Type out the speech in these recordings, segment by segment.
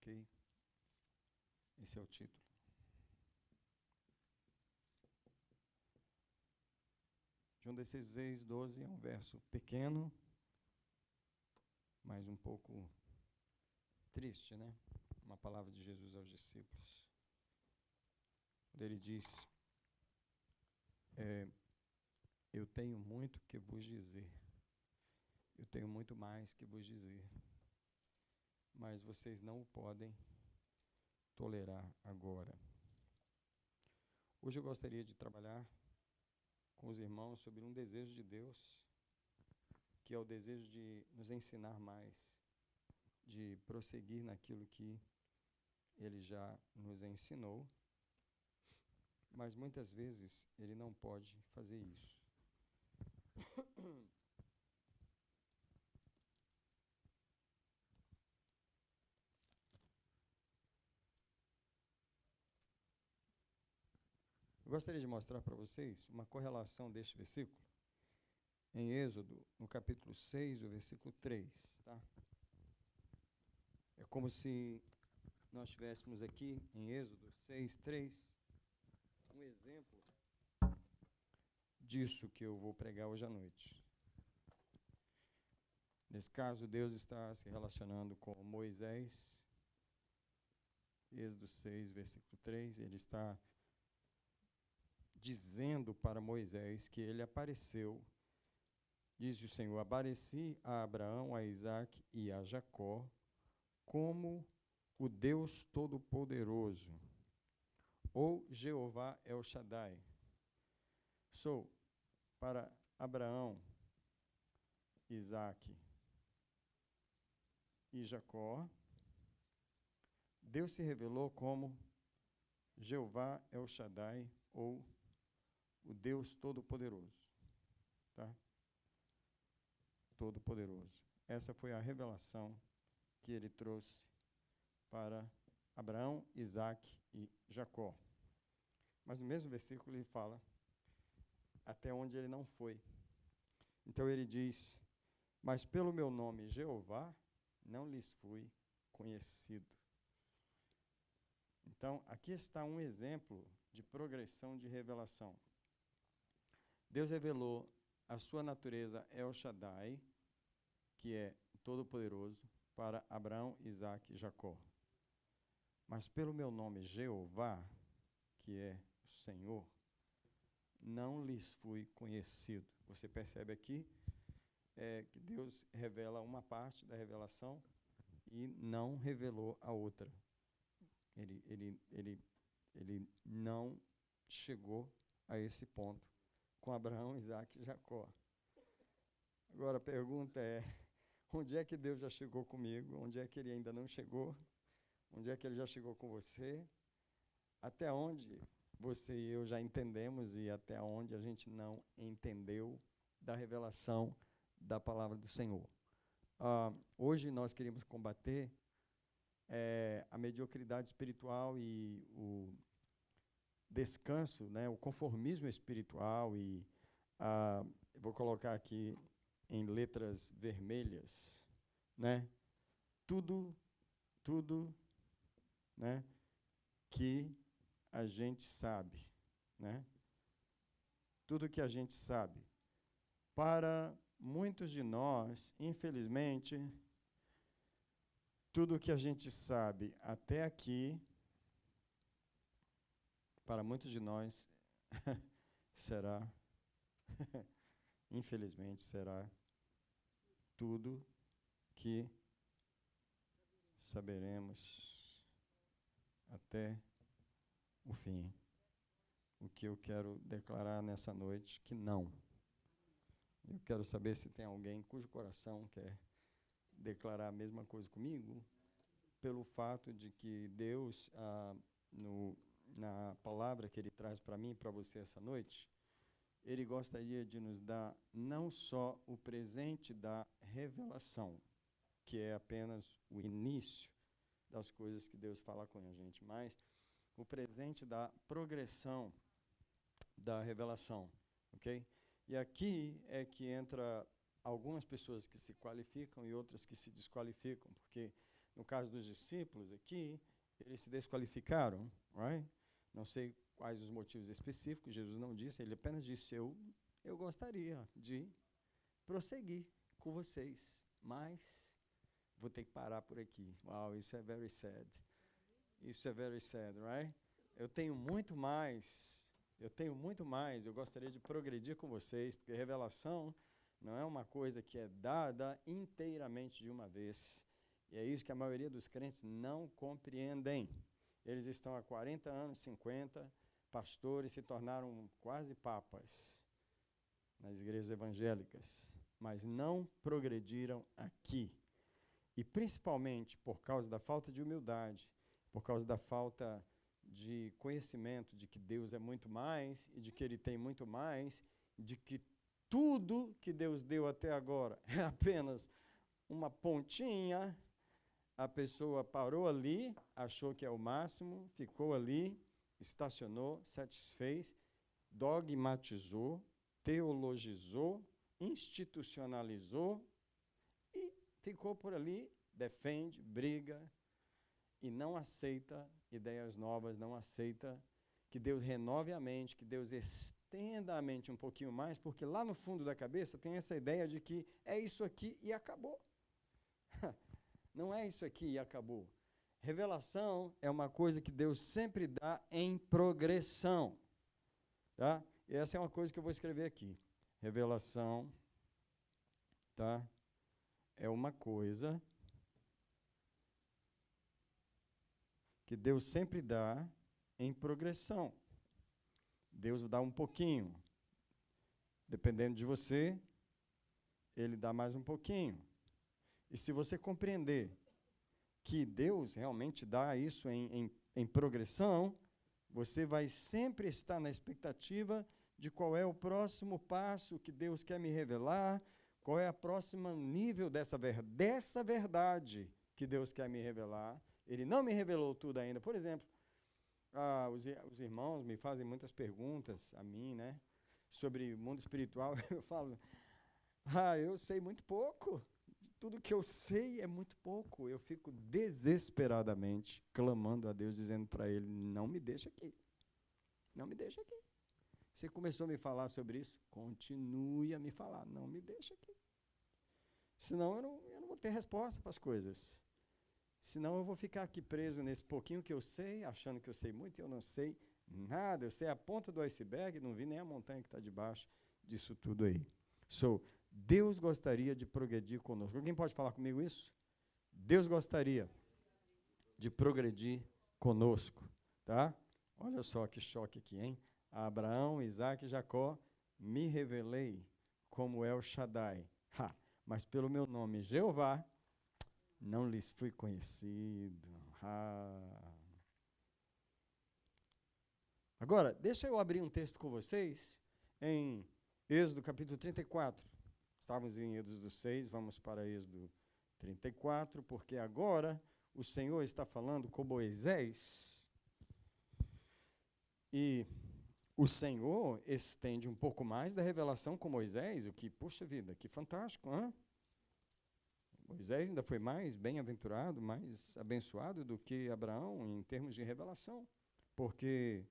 ok? Esse é o título. João 16, 12 é um verso pequeno, mas um pouco triste, né? Uma palavra de Jesus aos discípulos. Quando ele diz, eu tenho muito que vos dizer, eu tenho muito mais que vos dizer, mas vocês não o podem tolerar agora. Hoje eu gostaria de trabalhar com os irmãos sobre um desejo de Deus, que é o desejo de nos ensinar mais, de prosseguir naquilo que Ele já nos ensinou, mas muitas vezes Ele não pode fazer isso. Eu gostaria de mostrar para vocês uma correlação deste versículo em Êxodo, no capítulo 6, o versículo 3, tá? É como se nós tivéssemos aqui em Êxodo 6, 3, um exemplo disso que eu vou pregar hoje à noite. Nesse caso, Deus está se relacionando com Moisés. Êxodo 6, versículo 3, ele está dizendo para Moisés que ele apareceu, diz o Senhor, apareci a Abraão, a Isaque e a Jacó como o Deus Todo-Poderoso, ou Jeová El Shaddai. Sou para Abraão, Isaque e Jacó, Deus se revelou como Jeová El Shaddai, ou o Deus Todo-Poderoso, tá? Todo-Poderoso. Essa foi a revelação que ele trouxe para Abraão, Isaque e Jacó. Mas no mesmo versículo ele fala até onde ele não foi. Então ele diz, mas pelo meu nome Jeová não lhes fui conhecido. Então, aqui está um exemplo de progressão de revelação. Deus revelou a sua natureza El Shaddai, que é todo-poderoso, para Abraão, Isaque e Jacó. Mas pelo meu nome Jeová, que é o Senhor, não lhes fui conhecido. Você percebe aqui que Deus revela uma parte da revelação e não revelou a outra. Ele não chegou a esse ponto com Abraão, Isaque e Jacó. Agora a pergunta é, onde é que Deus já chegou comigo? Onde é que Ele ainda não chegou? Onde é que Ele já chegou com você? Até onde você e eu já entendemos e até onde a gente não entendeu da revelação da palavra do Senhor. Hoje nós queremos combater a mediocridade espiritual e o descanso, né, o conformismo espiritual e eu vou colocar aqui em letras vermelhas, né, tudo, né, que a gente sabe, né, tudo que a gente sabe. Para muitos de nós, infelizmente, tudo que a gente sabe até aqui, para muitos de nós, será, infelizmente, será tudo que saberemos até o fim. O que eu quero declarar nessa noite, que não. Eu quero saber se tem alguém cujo coração quer declarar a mesma coisa comigo, pelo fato de que Deus, na palavra que Ele traz para mim e para você essa noite, Ele gostaria de nos dar não só o presente da revelação, que é apenas o início das coisas que Deus fala com a gente, mas o presente da progressão da revelação, ok? E aqui é que entra algumas pessoas que se qualificam e outras que se desqualificam, porque no caso dos discípulos aqui, eles se desqualificaram, right? Não sei quais os motivos específicos, Jesus não disse, ele apenas disse, eu gostaria de prosseguir com vocês, mas vou ter que parar por aqui. Wow, isso é very sad. Isso é very sad, right? Eu tenho muito mais, eu gostaria de progredir com vocês, porque revelação não é uma coisa que é dada inteiramente de uma vez. E é isso que a maioria dos crentes não compreendem. Eles estão há 40 anos, 50, pastores, se tornaram quase papas nas igrejas evangélicas, mas não progrediram aqui. E principalmente por causa da falta de humildade, por causa da falta de conhecimento de que Deus é muito mais e de que Ele tem muito mais, de que tudo que Deus deu até agora é apenas uma pontinha. A pessoa parou ali, achou que é o máximo, ficou ali, estacionou, satisfez, dogmatizou, teologizou, institucionalizou e ficou por ali, defende, briga e não aceita ideias novas, não aceita que Deus renove a mente, que Deus estenda a mente um pouquinho mais, porque lá no fundo da cabeça tem essa ideia de que é isso aqui e acabou. Não é isso aqui e acabou. Revelação é uma coisa que Deus sempre dá em progressão. Tá? E essa é uma coisa que eu vou escrever aqui. Revelação, tá? É uma coisa que Deus sempre dá em progressão. Deus dá um pouquinho. Dependendo de você, Ele dá mais um pouquinho. E se você compreender que Deus realmente dá isso em progressão, você vai sempre estar na expectativa de qual é o próximo passo que Deus quer me revelar, qual é o próximo nível dessa verdade que Deus quer me revelar. Ele não me revelou tudo ainda. Por exemplo, os irmãos me fazem muitas perguntas a mim, né, sobre o mundo espiritual. Eu falo, eu sei muito pouco. Tudo que eu sei é muito pouco. Eu fico desesperadamente clamando a Deus, dizendo para Ele, não me deixa aqui. Não me deixa aqui. Você começou a me falar sobre isso? Continue a me falar. Não me deixa aqui. Senão eu não vou ter resposta para as coisas. Senão eu vou ficar aqui preso nesse pouquinho que eu sei, achando que eu sei muito e eu não sei nada. Eu sei a ponta do iceberg, não vi nem a montanha que está debaixo disso tudo aí. Deus gostaria de progredir conosco. Alguém pode falar comigo isso? Deus gostaria de progredir conosco, tá? Olha só que choque aqui, hein? Abraão, Isaac e Jacó, me revelei como El Shaddai. Mas pelo meu nome, Jeová, não lhes fui conhecido. Agora, deixa eu abrir um texto com vocês em Êxodo capítulo 34. Estávamos em Êxodo 6, vamos para Êxodo 34, porque agora o Senhor está falando com Moisés e o Senhor estende um pouco mais da revelação com Moisés, o que, puxa vida, que fantástico, hein? Moisés ainda foi mais bem-aventurado, mais abençoado do que Abraão em termos de revelação, porque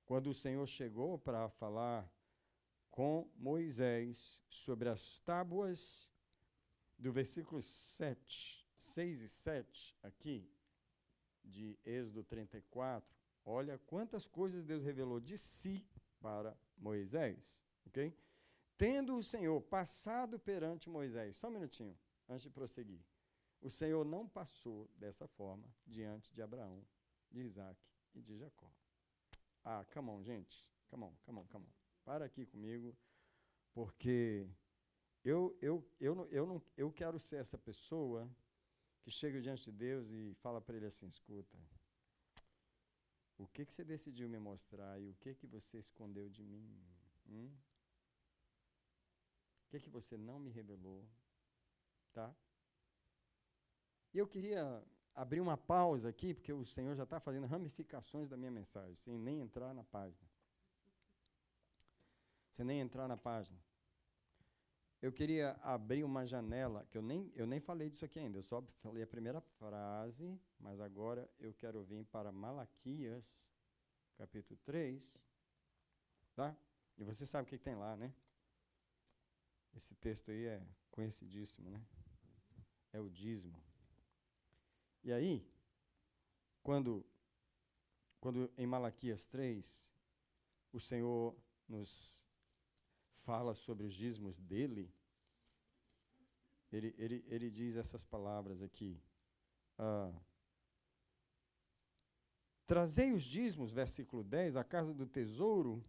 quando o Senhor chegou para falar com Moisés sobre as tábuas do versículo 6 e 7 aqui, de Êxodo 34, olha quantas coisas Deus revelou de si para Moisés, ok? Tendo o Senhor passado perante Moisés, só um minutinho, antes de prosseguir, o Senhor não passou dessa forma diante de Abraão, de Isaac e de Jacó. Come on, gente, come on. Para aqui comigo, porque eu quero ser essa pessoa que chega diante de Deus e fala para Ele assim, escuta, o que você decidiu me mostrar e o que você escondeu de mim? O que você não me revelou? Tá? E eu queria abrir uma pausa aqui, porque o Senhor já está fazendo ramificações da minha mensagem, sem nem entrar na página. eu queria abrir uma janela, que eu nem falei disso aqui ainda, eu só falei a primeira frase, mas agora eu quero vir para Malaquias, capítulo 3, tá? E você sabe o que tem lá, né? Esse texto aí é conhecidíssimo, né? É o dízimo. E aí, quando em Malaquias 3, o Senhor nos fala sobre os dízimos dele, ele diz essas palavras aqui. Trazei os dízimos, versículo 10, à casa do tesouro,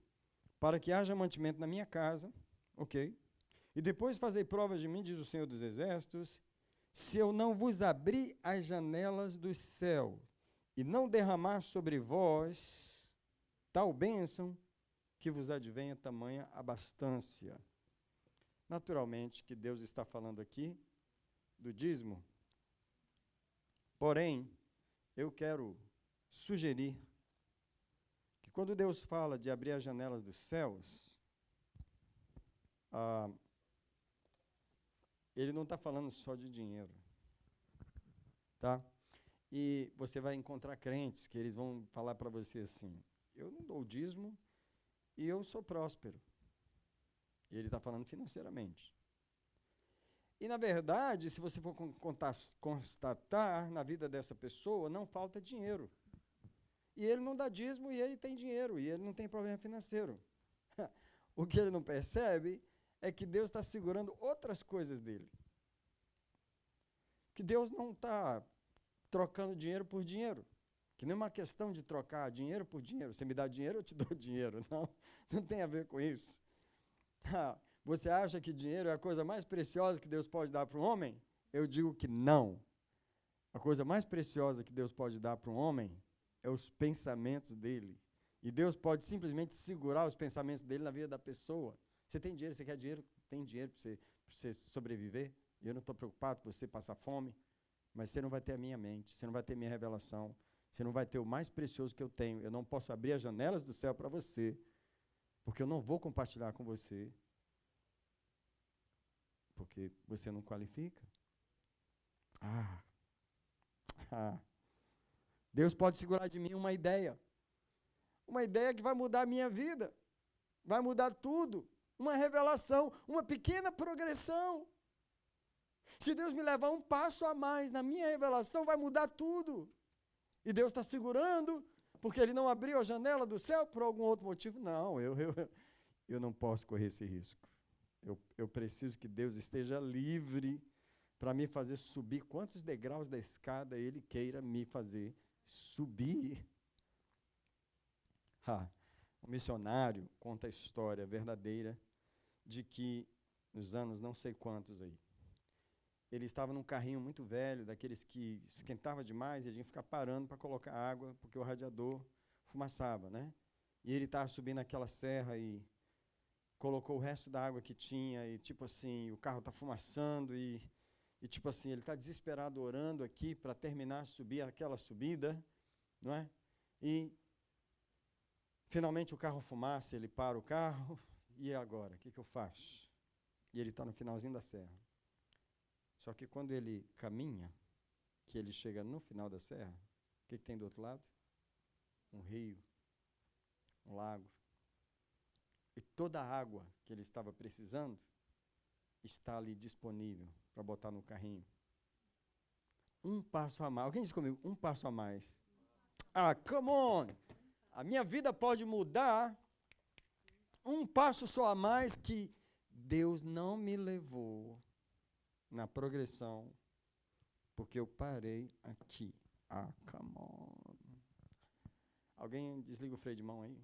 para que haja mantimento na minha casa, ok? E depois fazei provas de mim, diz o Senhor dos Exércitos, se eu não vos abrir as janelas do céu e não derramar sobre vós tal bênção, que vos advenha tamanha abastança. Naturalmente que Deus está falando aqui do dízimo, porém, eu quero sugerir que quando Deus fala de abrir as janelas dos céus, ele não está falando só de dinheiro, tá? E você vai encontrar crentes que eles vão falar para você assim, eu não dou dízimo e eu sou próspero. E ele está falando financeiramente. E, na verdade, se você for constatar na vida dessa pessoa, não falta dinheiro. E ele não dá dízimo e ele tem dinheiro, e ele não tem problema financeiro. O que ele não percebe é que Deus está segurando outras coisas dele. Que Deus não está trocando dinheiro por dinheiro. Que não é uma questão de trocar dinheiro por dinheiro. Você me dá dinheiro, eu te dou dinheiro. Não, não tem a ver com isso. Você acha que dinheiro é a coisa mais preciosa que Deus pode dar para um homem? Eu digo que não. A coisa mais preciosa que Deus pode dar para um homem é os pensamentos dele. E Deus pode simplesmente segurar os pensamentos dele na vida da pessoa. Você tem dinheiro, você quer dinheiro? Tem dinheiro para você sobreviver? Eu não estou preocupado com você passar fome, mas você não vai ter a minha mente, você não vai ter minha revelação, você não vai ter o mais precioso que eu tenho. Eu não posso abrir as janelas do céu para você, porque eu não vou compartilhar com você, porque você não qualifica. Deus pode segurar de mim uma ideia que vai mudar a minha vida, vai mudar tudo, uma revelação, uma pequena progressão. Se Deus me levar um passo a mais na minha revelação, vai mudar tudo. E Deus está segurando, porque Ele não abriu a janela do céu por algum outro motivo. Não, eu não posso correr esse risco. Eu preciso que Deus esteja livre para me fazer subir quantos degraus da escada Ele queira me fazer subir. O missionário conta a história verdadeira de que, nos anos não sei quantos aí, ele estava num carrinho muito velho, daqueles que esquentava demais e a gente ficava parando para colocar água, porque o radiador fumaçava, né? E ele estava subindo aquela serra e colocou o resto da água que tinha e, tipo assim, o carro está fumaçando e, tipo assim, ele está desesperado orando aqui para terminar de subir aquela subida, não é? E, finalmente, o carro fumaça, ele para o carro, e agora? O que eu faço? E ele está no finalzinho da serra. Só que quando ele caminha, que ele chega no final da serra, o que tem do outro lado? Um rio, um lago. E toda a água que ele estava precisando está ali disponível para botar no carrinho. Um passo a mais. Alguém diz comigo, um passo a mais. Come on! A minha vida pode mudar um passo só a mais que Deus não me levou na progressão, porque eu parei aqui. Come on. Alguém desliga o freio de mão aí?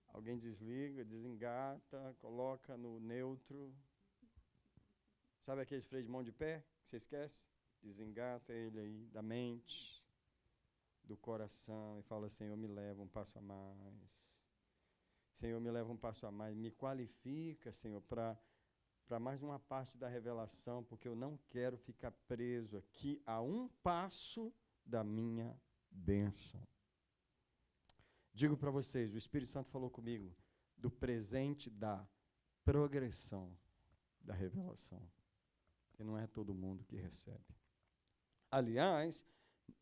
Alguém desliga, desengata, coloca no neutro. Sabe aquele freio de mão de pé que você esquece? Desengata ele aí da mente, do coração e fala, Senhor, me leva um passo a mais. Senhor, me leva um passo a mais. Me qualifica, Senhor, para mais uma parte da revelação, porque eu não quero ficar preso aqui a um passo da minha bênção. Digo para vocês, o Espírito Santo falou comigo do presente da progressão. da revelação. Porque não é todo mundo que recebe. Aliás,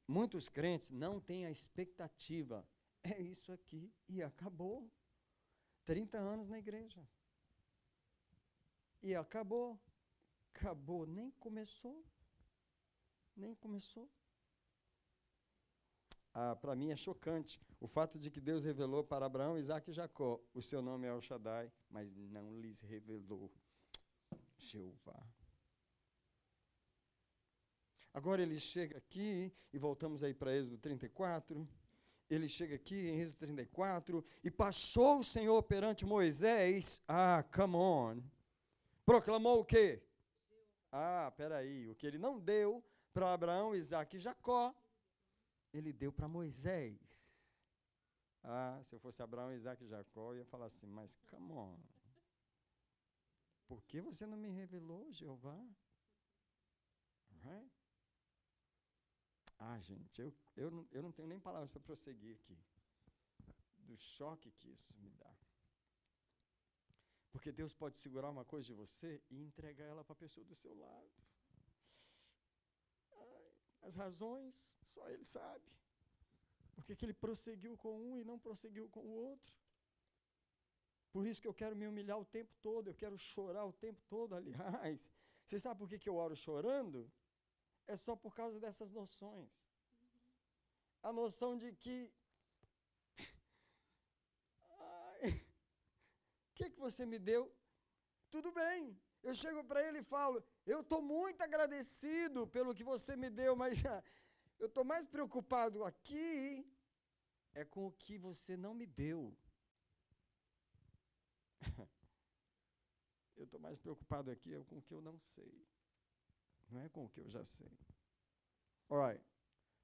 muitos crentes não têm a expectativa. É isso aqui e acabou. 30 anos na igreja. E acabou. Acabou. Nem começou. Nem começou. Para mim é chocante o fato de que Deus revelou para Abraão, Isaque e Jacó: o seu nome é El Shaddai, mas não lhes revelou Jeová. Agora ele chega aqui, e voltamos aí para Êxodo 34, ele chega aqui em Êxodo 34, e passou o Senhor perante Moisés, come on, proclamou o quê? Peraí, o que ele não deu para Abraão, Isaque e Jacó, ele deu para Moisés. Se eu fosse Abraão, Isaque e Jacó, eu ia falar assim, mas come on, por que você não me revelou, Jeová? Right? Gente, eu não tenho nem palavras para prosseguir aqui, do choque que isso me dá. Porque Deus pode segurar uma coisa de você e entregar ela para a pessoa do seu lado. As razões, só Ele sabe. Por que Ele prosseguiu com um e não prosseguiu com o outro? Por isso que eu quero me humilhar o tempo todo, eu quero chorar o tempo todo. Aliás, você sabe por que eu oro chorando? É só por causa dessas noções. A noção de que o que você me deu? Tudo bem. Eu chego para ele e falo, eu estou muito agradecido pelo que você me deu, mas eu estou mais preocupado aqui com o que você não me deu. Eu estou mais preocupado aqui com o que eu não sei. Não é com o que eu já sei. Alright.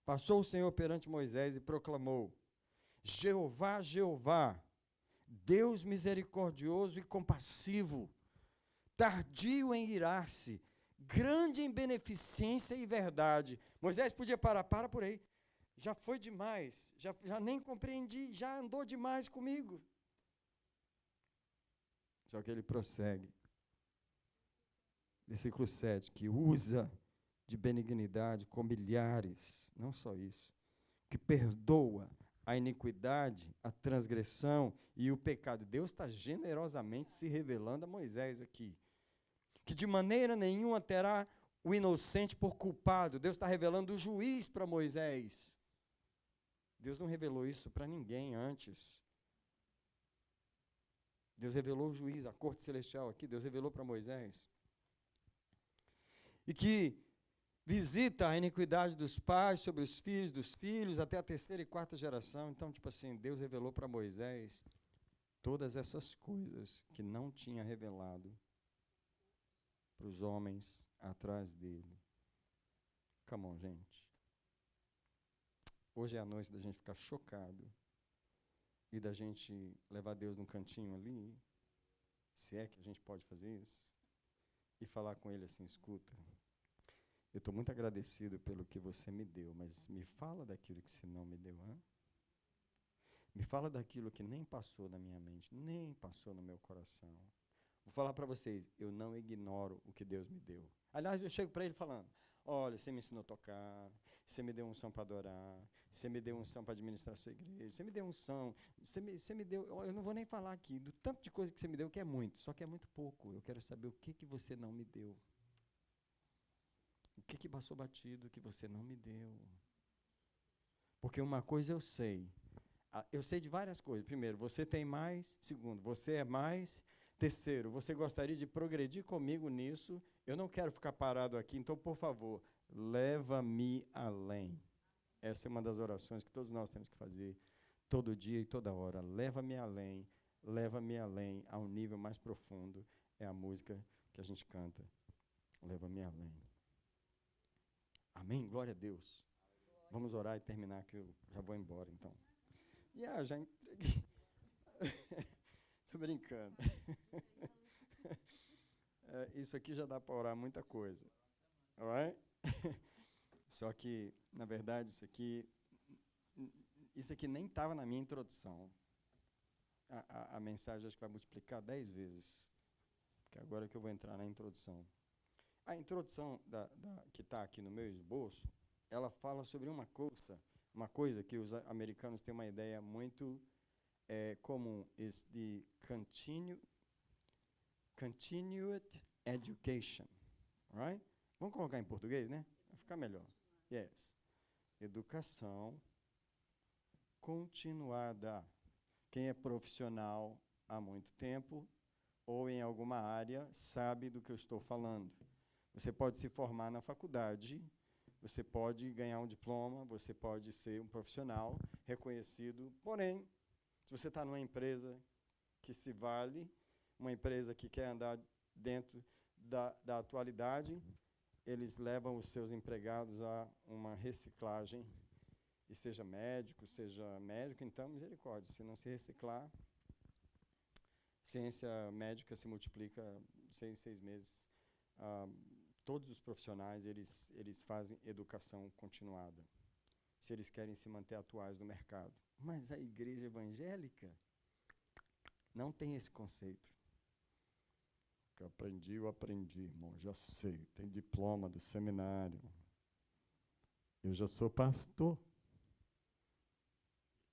Passou o Senhor perante Moisés e proclamou: Jeová, Jeová, Deus misericordioso e compassivo, tardio em irar-se, grande em beneficência e verdade. Moisés podia parar por aí. Já foi demais, já nem compreendi, já andou demais comigo. Só que ele prossegue. Versículo 7, que usa de benignidade com milhares, não só isso, que perdoa a iniquidade, a transgressão e o pecado. Deus está generosamente se revelando a Moisés aqui. Que de maneira nenhuma terá o inocente por culpado. Deus está revelando o juiz para Moisés. Deus não revelou isso para ninguém antes. Deus revelou o juiz, a corte celestial aqui, Deus revelou para Moisés. E que visita a iniquidade dos pais sobre os filhos dos filhos, até a terceira e quarta geração. Então, Deus revelou para Moisés todas essas coisas que não tinha revelado para os homens atrás dele. Come on, gente. Hoje é a noite da gente ficar chocado e da gente levar Deus num cantinho ali, se é que a gente pode fazer isso, e falar com ele assim: escuta, eu estou muito agradecido pelo que você me deu, mas me fala daquilo que você não me deu, hein? Me fala daquilo que nem passou na minha mente, nem passou no meu coração. Vou falar para vocês, eu não ignoro o que Deus me deu. Aliás, eu chego para ele falando: olha, você me ensinou a tocar, você me deu unção para adorar, você me deu unção para administrar a sua igreja, você me deu unção, você me deu, eu não vou nem falar aqui do tanto de coisa que você me deu, que é muito, só que é muito pouco. Eu quero saber o que você não me deu. O que passou batido que você não me deu? Porque uma coisa eu sei de várias coisas. Primeiro, você tem mais. Segundo, você é mais. Terceiro, você gostaria de progredir comigo nisso. Eu não quero ficar parado aqui, então, por favor, leva-me além. Essa é uma das orações que todos nós temos que fazer todo dia e toda hora. Leva-me além a um nível mais profundo. É a música que a gente canta. Leva-me além. Amém? Glória a Deus. Vamos orar e terminar, que eu já vou embora, então. Já entreguei. Estou brincando. Isso aqui já dá para orar muita coisa. Alright? Só que, na verdade, isso aqui nem estava na minha introdução. A mensagem acho que vai multiplicar 10 vezes. que agora que eu vou entrar na introdução. A introdução que está aqui no meu esboço, ela fala sobre uma coisa que os americanos têm uma ideia muito comum, is the continued education, right? Vamos colocar em português, né? Vai ficar melhor. Yes. Educação continuada. Quem é profissional há muito tempo ou em alguma área sabe do que eu estou falando. Você pode se formar na faculdade, você pode ganhar um diploma, você pode ser um profissional reconhecido, porém, se você está numa empresa que se vale, uma empresa que quer andar dentro da atualidade, eles levam os seus empregados a uma reciclagem, e seja médico, então misericórdia. Se não se reciclar, ciência médica se multiplica 6 meses. Todos os profissionais, eles fazem educação continuada, se eles querem se manter atuais no mercado. Mas a igreja evangélica não tem esse conceito. O que eu aprendi, irmão, já sei, tem diploma do seminário. Eu já sou pastor.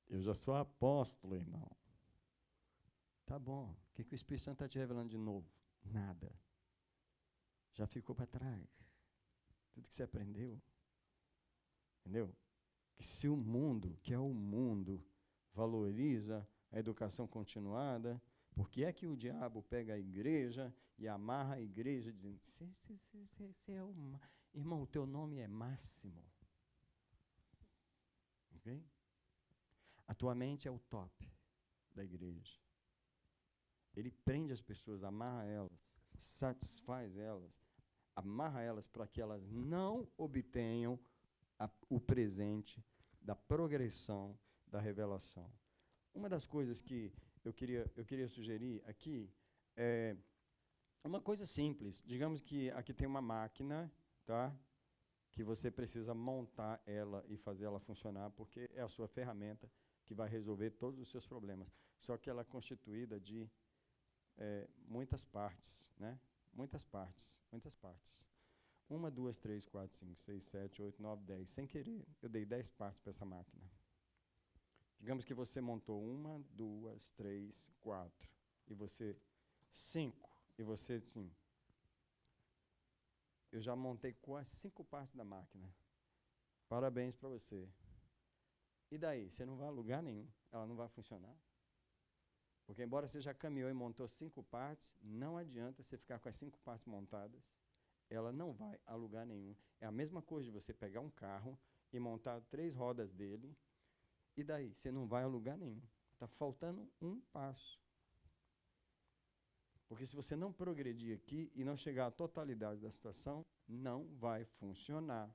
Eu já sou apóstolo, irmão. Tá bom, o que o Espírito Santo está te revelando de novo? Nada. Já ficou para trás. Tudo que você aprendeu. Entendeu? Que se o mundo, que é o mundo, valoriza a educação continuada, por que é que o diabo pega a igreja e amarra a igreja dizendo, você é o... Irmão, o teu nome é Máximo. Ok? A tua mente é o top da igreja. Ele prende as pessoas, amarra elas, satisfaz elas, amarra elas para que elas não obtenham o presente da progressão da revelação. Uma das coisas que eu queria sugerir aqui é uma coisa simples. Digamos que aqui tem uma máquina, tá? Que você precisa montar ela e fazer ela funcionar, porque é a sua ferramenta que vai resolver todos os seus problemas. Só que ela é constituída de muitas partes, né? Muitas partes. 1, 2, 3, 4, 5, 6, 7, 8, 9, 10. Sem querer, eu dei 10 partes para essa máquina. Digamos que você montou 1, 2, 3, 4. E você 5. E você, sim. Eu já montei quase 5 partes da máquina. Parabéns para você. E daí? Você não vai a lugar nenhum. Ela não vai funcionar. Porque embora você já caminhou e montou 5 partes, não adianta você ficar com as 5 partes montadas. Ela não vai a lugar nenhum. É a mesma coisa de você pegar um carro e montar 3 rodas dele. E daí? Você não vai a lugar nenhum. Está faltando um passo. Porque se você não progredir aqui e não chegar à totalidade da situação, não vai funcionar.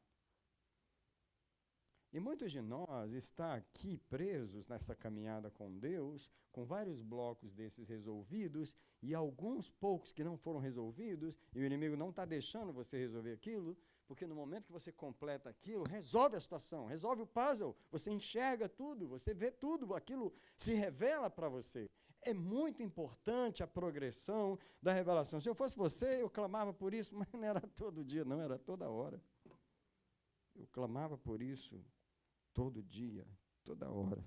E muitos de nós estão aqui presos nessa caminhada com Deus, com vários blocos desses resolvidos, e alguns poucos que não foram resolvidos, e o inimigo não está deixando você resolver aquilo, porque no momento que você completa aquilo, resolve a situação, resolve o puzzle, você enxerga tudo, você vê tudo, aquilo se revela para você. É muito importante a progressão da revelação. Se eu fosse você, eu clamava por isso, mas não era todo dia, não, era toda hora. Eu clamava por isso todo dia, toda hora.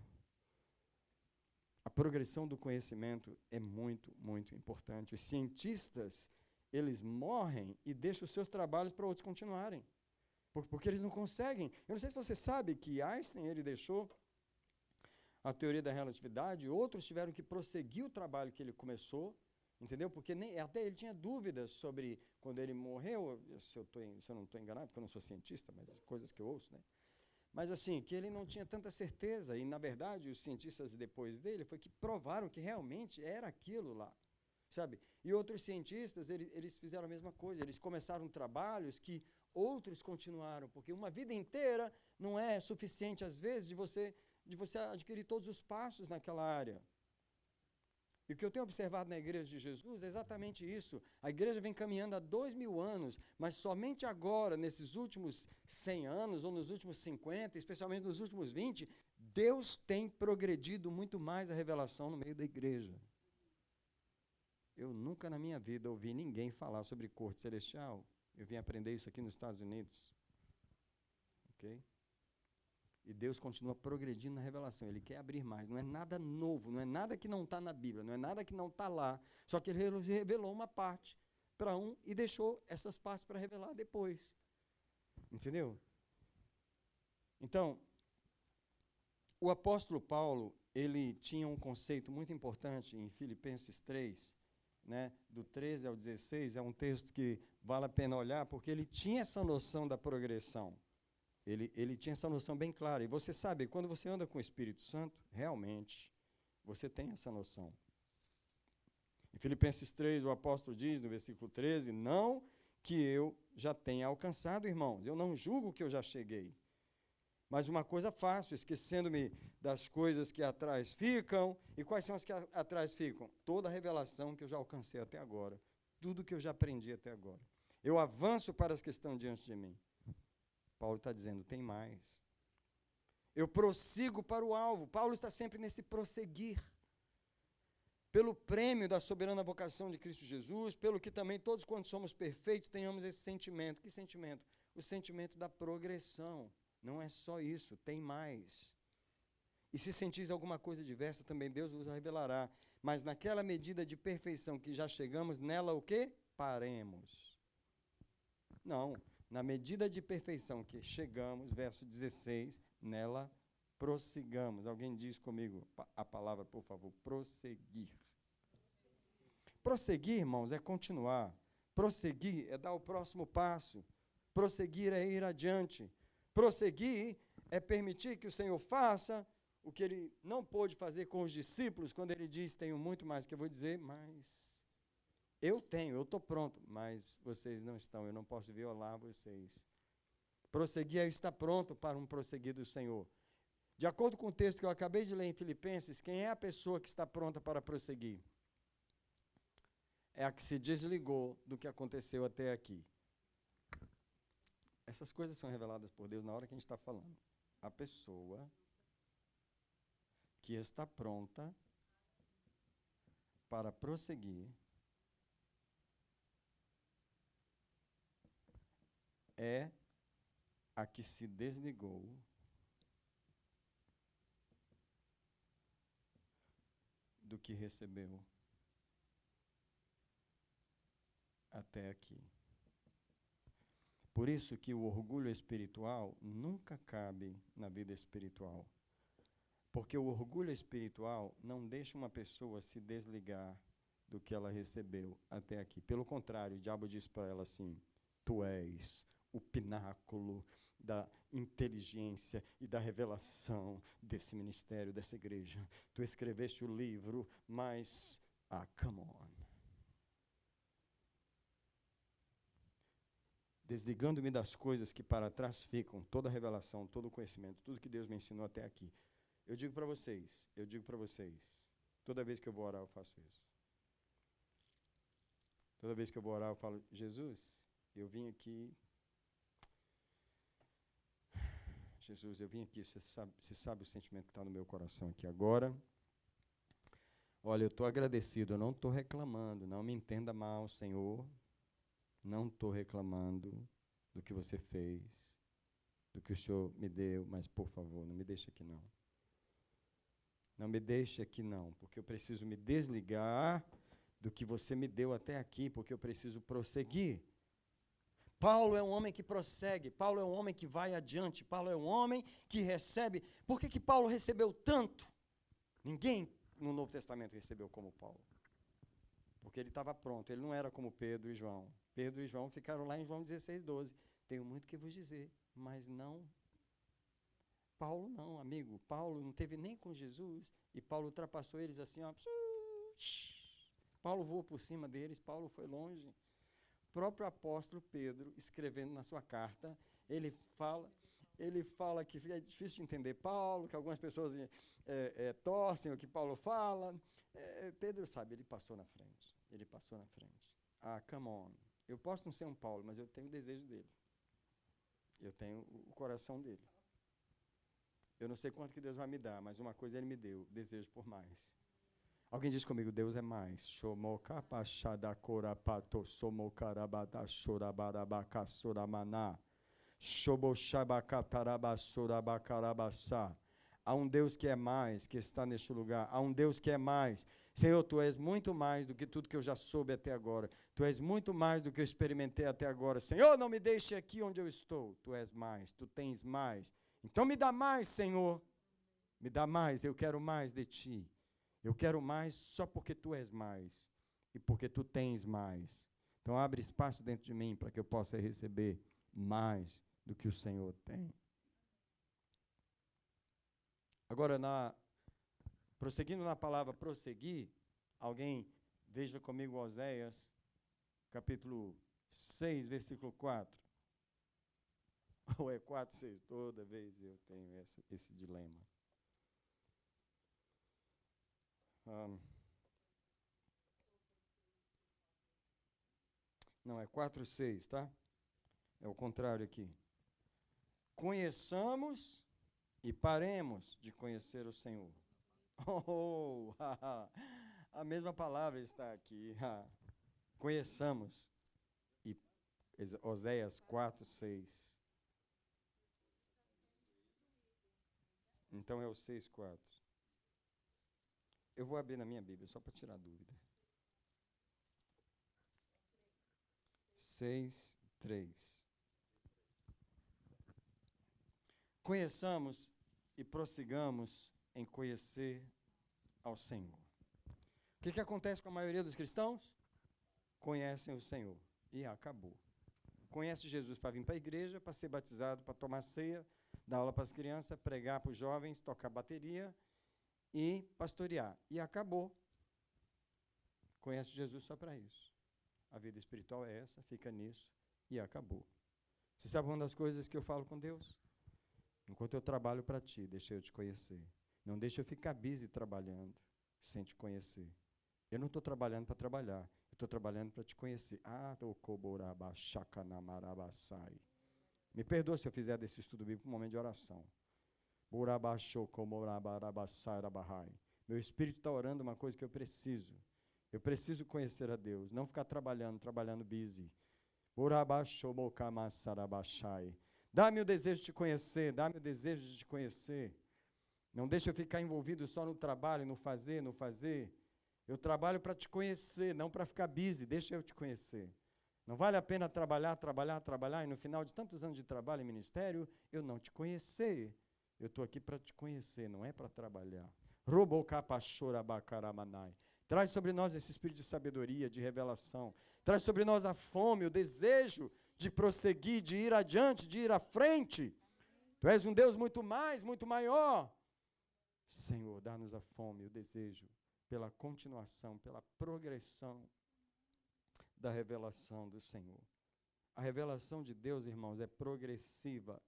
A progressão do conhecimento é muito, muito importante. Os cientistas, eles morrem e deixam os seus trabalhos para outros continuarem. Porque eles não conseguem. Eu não sei se você sabe que Einstein, ele deixou a teoria da relatividade, outros tiveram que prosseguir o trabalho que ele começou, entendeu? Porque até ele tinha dúvidas sobre, quando ele morreu, se eu não estou enganado, porque eu não sou cientista, mas coisas que eu ouço, né? Mas assim, que ele não tinha tanta certeza, e na verdade os cientistas depois dele foi que provaram que realmente era aquilo lá, sabe? E outros cientistas, eles fizeram a mesma coisa, eles começaram trabalhos que outros continuaram, porque uma vida inteira não é suficiente às vezes de você adquirir todos os passos naquela área. E o que eu tenho observado na igreja de Jesus é exatamente isso. A igreja vem caminhando há 2000 anos, mas somente agora, nesses últimos 100 anos, ou nos últimos 50, especialmente nos últimos 20, Deus tem progredido muito mais a revelação no meio da igreja. Eu nunca na minha vida ouvi ninguém falar sobre corte celestial. Eu vim aprender isso aqui nos Estados Unidos. Ok? E Deus continua progredindo na revelação. Ele quer abrir mais. Não é nada novo, não é nada que não está na Bíblia, não é nada que não está lá. Só que ele revelou uma parte para um e deixou essas partes para revelar depois. Entendeu? Então, o apóstolo Paulo, ele tinha um conceito muito importante em Filipenses 3, né, do 13 ao 16, é um texto que vale a pena olhar, porque ele tinha essa noção da progressão. Ele tinha essa noção bem clara. E você sabe, quando você anda com o Espírito Santo, realmente, você tem essa noção. Em Filipenses 3, o apóstolo diz, no versículo 13, não que eu já tenha alcançado, irmãos, eu não julgo que eu já cheguei. Mas uma coisa faço, esquecendo-me das coisas que atrás ficam. E quais são as que atrás ficam? Toda a revelação que eu já alcancei até agora. Tudo que eu já aprendi até agora. Eu avanço para as que estão diante de mim. Paulo está dizendo, tem mais. Eu prossigo para o alvo. Paulo está sempre nesse prosseguir. Pelo prêmio da soberana vocação de Cristo Jesus, pelo que também todos quantos somos perfeitos tenhamos esse sentimento. Que sentimento? O sentimento da progressão. Não é só isso, tem mais. E se sentis alguma coisa diversa, também Deus vos revelará. Mas naquela medida de perfeição que já chegamos, nela o quê? Paremos. Não, na medida de perfeição que chegamos, verso 16, nela prossigamos. Alguém diz comigo a palavra, por favor, prosseguir. Prosseguir, irmãos, é continuar. Prosseguir é dar o próximo passo. Prosseguir é ir adiante. Prosseguir é permitir que o Senhor faça o que ele não pôde fazer com os discípulos, quando ele diz, tenho muito mais que eu vou dizer, mas eu estou pronto, mas vocês não estão, eu não posso violar vocês. Prosseguir é estar pronto para um prosseguir do Senhor. De acordo com o texto que eu acabei de ler em Filipenses, quem é a pessoa que está pronta para prosseguir? É a que se desligou do que aconteceu até aqui. Essas coisas são reveladas por Deus na hora que a gente está falando. A pessoa que está pronta para prosseguir é a que se desligou do que recebeu até aqui. Por isso que o orgulho espiritual nunca cabe na vida espiritual. Porque o orgulho espiritual não deixa uma pessoa se desligar do que ela recebeu até aqui. Pelo contrário, o diabo diz para ela assim, tu és o pináculo da inteligência e da revelação desse ministério, dessa igreja. Tu escreveste o livro, mas, come on. Desligando-me das coisas que para trás ficam, toda a revelação, todo o conhecimento, tudo que Deus me ensinou até aqui. Eu digo para vocês, toda vez que eu vou orar eu faço isso. Toda vez que eu vou orar eu falo, Jesus, eu vim aqui, você sabe o sentimento que está no meu coração aqui agora. Olha, eu estou agradecido, eu não estou reclamando, não me entenda mal, Senhor. Não estou reclamando do que você fez, do que o Senhor me deu, mas, por favor, não me deixe aqui, não. Não me deixe aqui, não, porque eu preciso me desligar do que você me deu até aqui, porque eu preciso prosseguir. Paulo é um homem que prossegue, Paulo é um homem que vai adiante, Paulo é um homem que recebe. Por que Paulo recebeu tanto? Ninguém no Novo Testamento recebeu como Paulo. Porque ele estava pronto, ele não era como Pedro e João. Pedro e João ficaram lá em João 16, 12. Tenho muito que vos dizer, mas não. Paulo não, amigo. Paulo não teve nem com Jesus, e Paulo ultrapassou eles assim, ó. Paulo voou por cima deles, Paulo foi longe. O próprio apóstolo Pedro, escrevendo na sua carta, ele fala que é difícil de entender Paulo, que algumas pessoas torcem o que Paulo fala. Pedro sabe, ele passou na frente. Come on. Eu posso não ser um Paulo, mas eu tenho o desejo dele. Eu tenho o coração dele. Eu não sei quanto que Deus vai me dar, mas uma coisa ele me deu, desejo por mais. Alguém diz comigo, Deus é mais. Shomokapashadakorapato somokarabata shorabarabakassoramaná. Shoboshabakatarabassorabakarabassa. Há um Deus que é mais, que está neste lugar. Há um Deus que é mais. Senhor, Tu és muito mais do que tudo que eu já soube até agora. Tu és muito mais do que eu experimentei até agora. Senhor, não me deixe aqui onde eu estou. Tu és mais, Tu tens mais. Então me dá mais, Senhor. Me dá mais, eu quero mais de Ti. Eu quero mais só porque Tu és mais. E porque Tu tens mais. Então abre espaço dentro de mim para que eu possa receber mais do que o Senhor tem. Agora, prosseguindo na palavra prosseguir, alguém veja comigo Oséias, capítulo 6, versículo 4. Ou é 4, 6? Toda vez eu tenho esse dilema. Não, é 4, 6, tá? É o contrário aqui. Conheçamos e paremos de conhecer o Senhor. Oh, a mesma palavra está aqui. Conheçamos. E Oséias 4, 6. Então é o 6, 4. Eu vou abrir na minha Bíblia, só para tirar dúvida. 6, 3. Conheçamos e prossigamos em conhecer ao Senhor. O que acontece com a maioria dos cristãos? Conhecem o Senhor. E acabou. Conhece Jesus para vir para a igreja, para ser batizado, para tomar ceia, dar aula para as crianças, pregar para os jovens, tocar bateria e pastorear. E acabou. Conhece Jesus só para isso. A vida espiritual é essa, fica nisso e acabou. Você sabe uma das coisas que eu falo com Deus? Enquanto eu trabalho para Ti, deixa eu Te conhecer. Não deixa eu ficar busy trabalhando sem Te conhecer. Eu não estou trabalhando para trabalhar. Eu estou trabalhando para Te conhecer. Me perdoa se eu fizer desse estudo bíblico um momento de oração. Meu espírito está orando uma coisa que eu preciso. Eu preciso conhecer a Deus. Não ficar trabalhando busy. Dá-me o desejo de Te conhecer. Dá-me o desejo de Te conhecer. Não deixa eu ficar envolvido só no trabalho, no fazer. Eu trabalho para Te conhecer, não para ficar busy. Deixa eu Te conhecer. Não vale a pena trabalhar e no final de tantos anos de trabalho e ministério, eu não Te conhecer. Eu estou aqui para Te conhecer, não é para trabalhar. Traz sobre nós esse espírito de sabedoria, de revelação. Traz sobre nós a fome, o desejo de prosseguir, de ir adiante, de ir à frente. Tu és um Deus muito mais, muito maior. Senhor, dá-nos a fome, o desejo pela continuação, pela progressão da revelação do Senhor. A revelação de Deus, irmãos, é progressiva.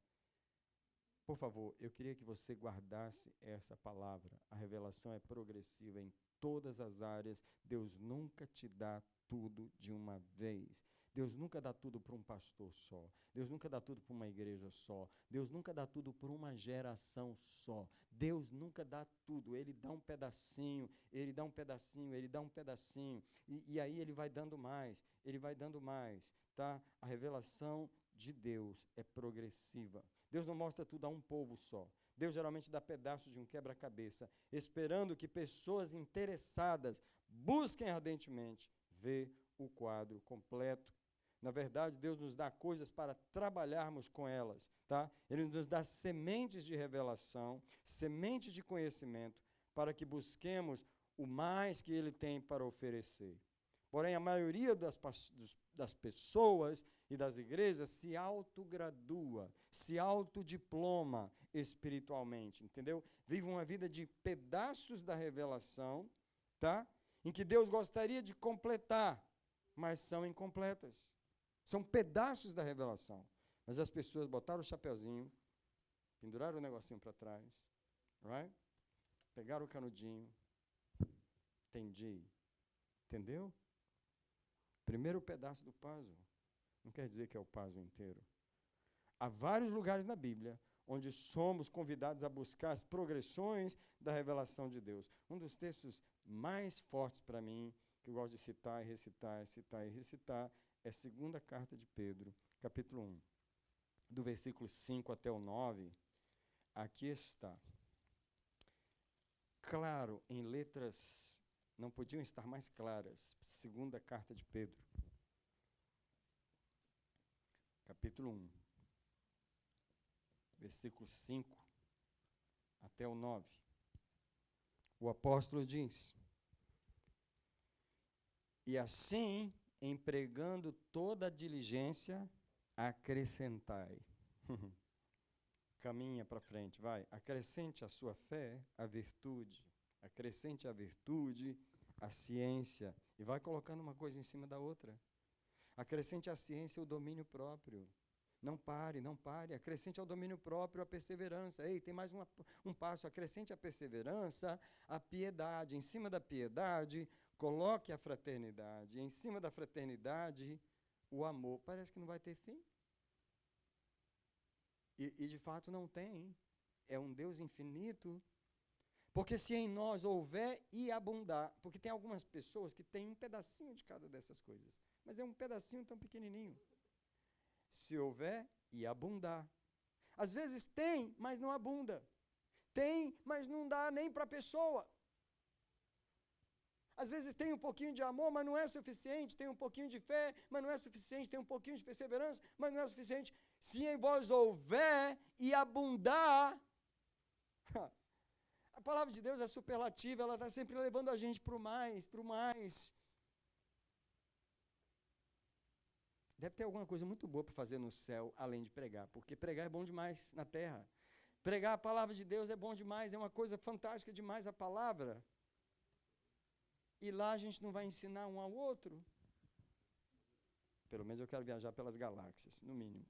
Por favor, eu queria que você guardasse essa palavra. A revelação é progressiva em todas as áreas. Deus nunca te dá tudo de uma vez. Deus nunca dá tudo para um pastor só. Deus nunca dá tudo para uma igreja só. Deus nunca dá tudo para uma geração só. Deus nunca dá tudo. Ele dá um pedacinho, ele dá um pedacinho, ele dá um pedacinho. E aí ele vai dando mais, tá? A revelação de Deus é progressiva. Deus não mostra tudo a um povo só. Deus geralmente dá pedaços de um quebra-cabeça, esperando que pessoas interessadas busquem ardentemente ver o quadro completo. Na verdade, Deus nos dá coisas para trabalharmos com elas, tá? Ele nos dá sementes de revelação, sementes de conhecimento, para que busquemos o mais que Ele tem para oferecer. Porém, a maioria das pessoas e das igrejas se autogradua, se autodiploma espiritualmente, entendeu? Vive uma vida de pedaços da revelação, tá? Em que Deus gostaria de completar, mas são incompletas. São pedaços da revelação. Mas as pessoas botaram o chapeuzinho, penduraram o negocinho para trás, right? Pegaram o canudinho, entendi, entendeu? Primeiro pedaço do puzzle. Não quer dizer que é o puzzle inteiro. Há vários lugares na Bíblia onde somos convidados a buscar as progressões da revelação de Deus. Um dos textos mais fortes para mim, que eu gosto de citar e recitar, citar e recitar, é a segunda carta de Pedro, capítulo 1, do versículo 5 até o 9. Aqui está. Claro, em letras, não podiam estar mais claras. Segunda carta de Pedro, capítulo 1, versículo 5 até o 9. O apóstolo diz: e assim, empregando toda a diligência, acrescentai. Caminha para frente, vai. Acrescente a sua fé, a virtude. Acrescente a virtude, a ciência. E vai colocando uma coisa em cima da outra. Acrescente à ciência o domínio próprio. Não pare, não pare. Acrescente ao domínio próprio a perseverança. Ei, tem mais um passo. Acrescente à perseverança a piedade. Em cima da piedade, coloque a fraternidade. Em cima da fraternidade, o amor. Parece que não vai ter fim. E de fato não tem. É um Deus infinito. Porque se em nós houver e abundar, porque tem algumas pessoas que têm um pedacinho de cada dessas coisas, mas é um pedacinho tão pequenininho. Se houver e abundar. Às vezes tem, mas não abunda. Tem, mas não dá nem para a pessoa. Às vezes tem um pouquinho de amor, mas não é suficiente. Tem um pouquinho de fé, mas não é suficiente. Tem um pouquinho de perseverança, mas não é suficiente. Se em vós houver e abundar, a palavra de Deus é superlativa, ela está sempre levando a gente para o mais, para o mais. Deve ter alguma coisa muito boa para fazer no céu, além de pregar, porque pregar é bom demais na terra. Pregar a palavra de Deus é bom demais, é uma coisa fantástica demais a palavra. E lá a gente não vai ensinar um ao outro? Pelo menos eu quero viajar pelas galáxias, no mínimo.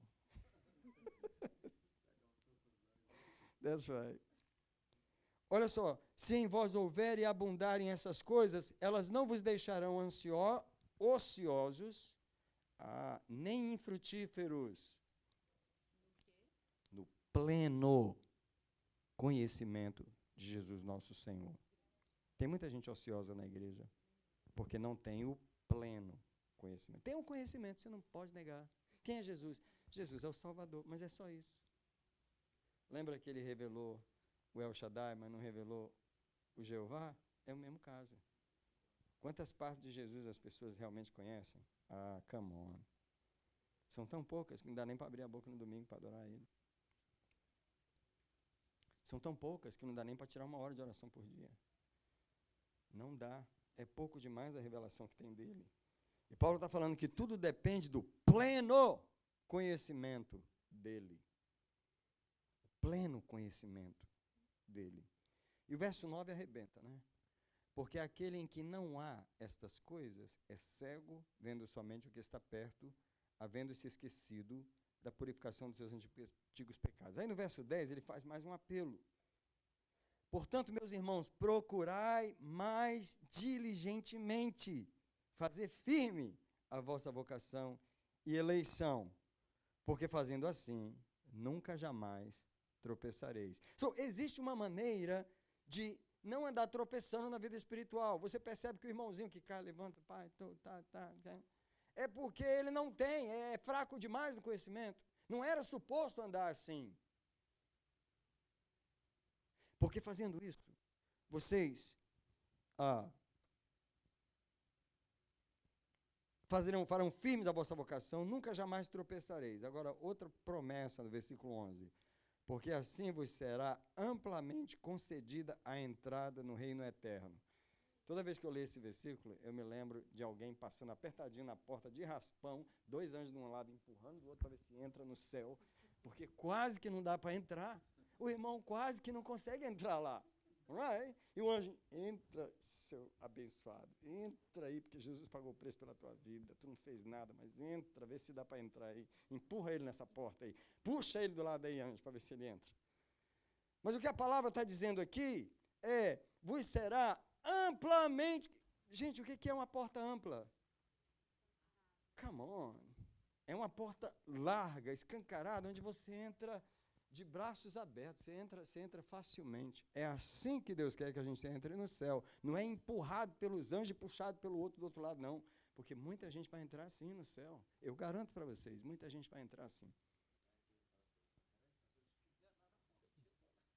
That's right. Olha só, se em vós houver e abundarem essas coisas, elas não vos deixarão ociosos, nem infrutíferos, no pleno conhecimento de Jesus nosso Senhor. Tem muita gente ociosa na igreja, porque não tem o pleno conhecimento. Tem um conhecimento, você não pode negar. Quem é Jesus? Jesus é o Salvador, mas é só isso. Lembra que ele revelou o El Shaddai, mas não revelou o Jeová? É o mesmo caso. Quantas partes de Jesus as pessoas realmente conhecem? Come on. São tão poucas que não dá nem para abrir a boca no domingo para adorar ele. São tão poucas que não dá nem para tirar 1 hora de oração por dia. Não dá. É pouco demais a revelação que tem dele. E Paulo está falando que tudo depende do pleno conhecimento dele. Pleno conhecimento dele. E o verso 9 arrebenta, né? Porque aquele em que não há estas coisas é cego, vendo somente o que está perto, havendo-se esquecido da purificação dos seus antigos pecados. Aí no verso 10 ele faz mais um apelo. Portanto, meus irmãos, procurai mais diligentemente fazer firme a vossa vocação e eleição, porque fazendo assim, nunca jamais tropeçareis. Existe uma maneira de não andar tropeçando na vida espiritual. Você percebe que o irmãozinho que cai, levanta, pai, tá. É porque ele não tem, é fraco demais no conhecimento. Não era suposto andar assim. Porque fazendo isso, vocês farão firmes a vossa vocação, nunca jamais tropeçareis. Agora, outra promessa no versículo 11. Porque assim vos será amplamente concedida a entrada no reino eterno. Toda vez que eu leio esse versículo, eu me lembro de alguém passando apertadinho na porta de raspão, 2 anjos de um lado empurrando do outro para ver se entra no céu, porque quase que não dá para entrar. O irmão quase que não consegue entrar lá. Right? E o anjo, entra, seu abençoado, entra aí, porque Jesus pagou o preço pela tua vida, tu não fez nada, mas entra, vê se dá para entrar aí, empurra ele nessa porta aí, puxa ele do lado aí, anjo, para ver se ele entra. Mas o que a palavra está dizendo aqui é, vos será amplamente... Gente, o que é uma porta ampla? Come on. É uma porta larga, escancarada, onde você entra de braços abertos, você entra facilmente. É assim que Deus quer que a gente entre no céu. Não é empurrado pelos anjos e puxado pelo outro do outro lado, não. Porque muita gente vai entrar assim no céu. Eu garanto para vocês, muita gente vai entrar assim.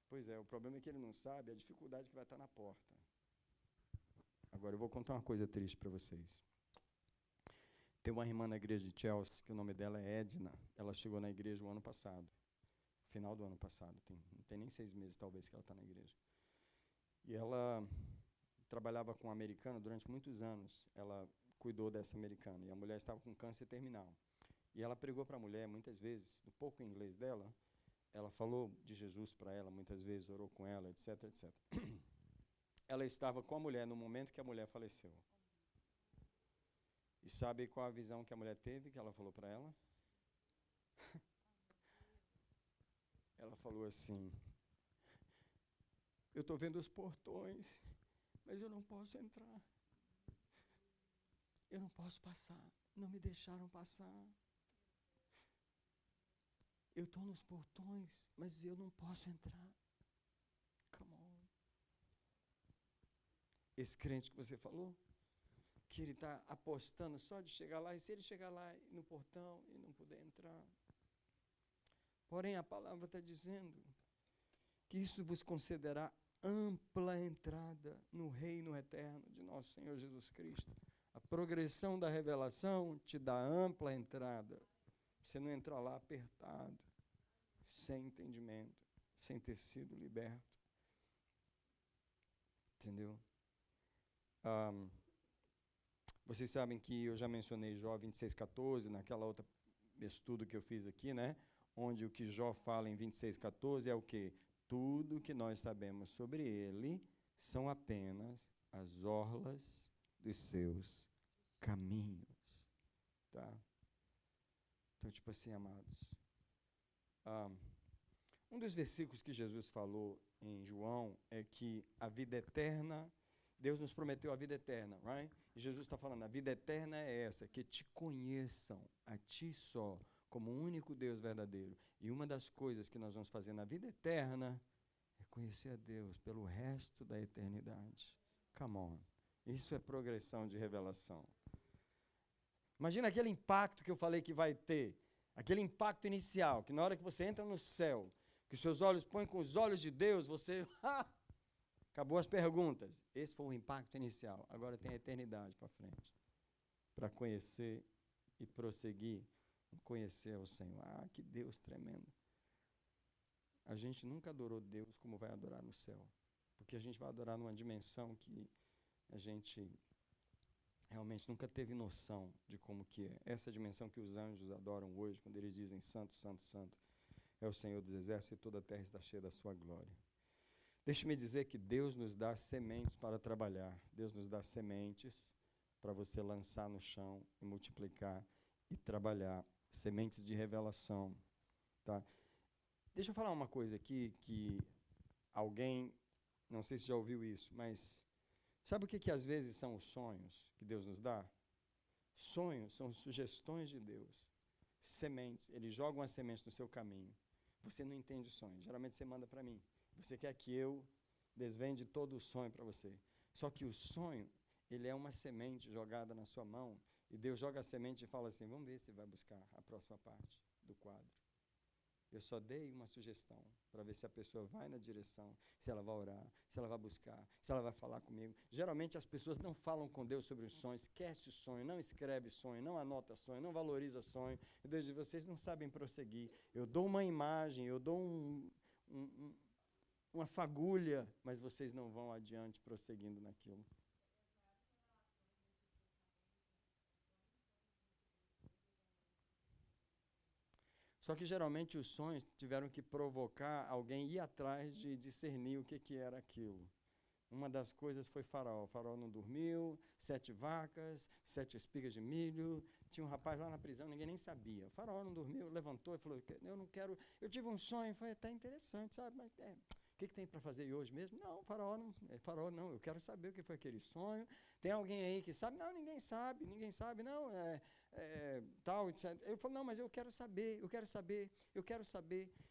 Pois é, o problema é que ele não sabe a dificuldade que vai estar na porta. Agora, eu vou contar uma coisa triste para vocês. Tem uma irmã na igreja de Chelsea, que o nome dela é Edna. Ela chegou na igreja o ano passado. Final do ano passado. Não tem nem 6 meses, talvez, que ela está na igreja. E ela trabalhava com uma americana durante muitos anos. Ela cuidou dessa americana. E a mulher estava com câncer terminal. E ela pregou para a mulher, muitas vezes, no pouco inglês dela, ela falou de Jesus para ela, muitas vezes orou com ela, etc, etc. Ela estava com a mulher no momento que a mulher faleceu. E sabe qual a visão que a mulher teve, que ela falou para ela? Ela falou assim, eu estou vendo os portões, mas eu não posso entrar. Eu não posso passar. Não me deixaram passar. Eu estou nos portões, mas eu não posso entrar. Come on. Esse crente que você falou, que ele está apostando só de chegar lá, e se ele chegar lá no portão e não puder entrar. Porém, a palavra está dizendo que isso vos concederá ampla entrada no reino eterno de nosso Senhor Jesus Cristo. A progressão da revelação te dá ampla entrada. Você não entra lá apertado, sem entendimento, sem ter sido liberto. Entendeu? Vocês sabem que eu já mencionei Jó 26,14, naquela outra estudo que eu fiz aqui, né? Onde o que Jó fala em 26,14 é o quê? Tudo que nós sabemos sobre ele são apenas as orlas dos seus caminhos. Tá? Então, tipo assim, amados, um dos versículos que Jesus falou em João é que a vida eterna, Deus nos prometeu a vida eterna, right? E Jesus está falando, a vida eterna é essa, que te conheçam a ti só, como o único Deus verdadeiro. E uma das coisas que nós vamos fazer na vida eterna é conhecer a Deus pelo resto da eternidade. Come on. Isso é progressão de revelação. Imagina aquele impacto que eu falei que vai ter, aquele impacto inicial, que na hora que você entra no céu, que os seus olhos põem com os olhos de Deus, você... acabou as perguntas. Esse foi o impacto inicial. Agora tem a eternidade para frente, para conhecer e prosseguir, conhecer o Senhor. Ah, que Deus tremendo. A gente nunca adorou Deus como vai adorar no céu, porque a gente vai adorar numa dimensão que a gente realmente nunca teve noção de como que é. Essa dimensão que os anjos adoram hoje, quando eles dizem santo, santo, santo, é o Senhor dos exércitos e toda a terra está cheia da sua glória. Deixe-me dizer que Deus nos dá sementes para trabalhar. Deus nos dá sementes para você lançar no chão e multiplicar e trabalhar. Sementes de revelação. Tá? Deixa eu falar uma coisa aqui que alguém, não sei se já ouviu isso, mas sabe o que às vezes são os sonhos que Deus nos dá? Sonhos são sugestões de Deus. Sementes, Ele joga uma semente no seu caminho. Você não entende o sonho. Geralmente você manda para mim. Você quer que eu desvende todo o sonho para você. Só que o sonho, ele é uma semente jogada na sua mão, e Deus joga a semente e fala assim, vamos ver se vai buscar a próxima parte do quadro. Eu só dei uma sugestão para ver se a pessoa vai na direção, se ela vai orar, se ela vai buscar, se ela vai falar comigo. Geralmente as pessoas não falam com Deus sobre os sonhos, esquece o sonho, não escreve sonho, não anota sonho, não valoriza sonho. E Deus diz, vocês não sabem prosseguir. Eu dou uma imagem, eu dou uma fagulha, mas vocês não vão adiante prosseguindo naquilo. Só que geralmente os sonhos tiveram que provocar alguém ir atrás de discernir o que era aquilo. Uma das coisas foi Faraó. O Faraó não dormiu, 7 vacas, 7 espigas de milho. Tinha um rapaz lá na prisão, ninguém nem sabia. O Faraó não dormiu, levantou e falou, eu não quero... Eu tive um sonho, foi até interessante, sabe? Mas que tem para fazer hoje mesmo? Não, faraó não, eu quero saber o que foi aquele sonho. Tem alguém aí que sabe? Não, ninguém sabe, não, tal, etc. Ele falou, não, mas eu quero saber.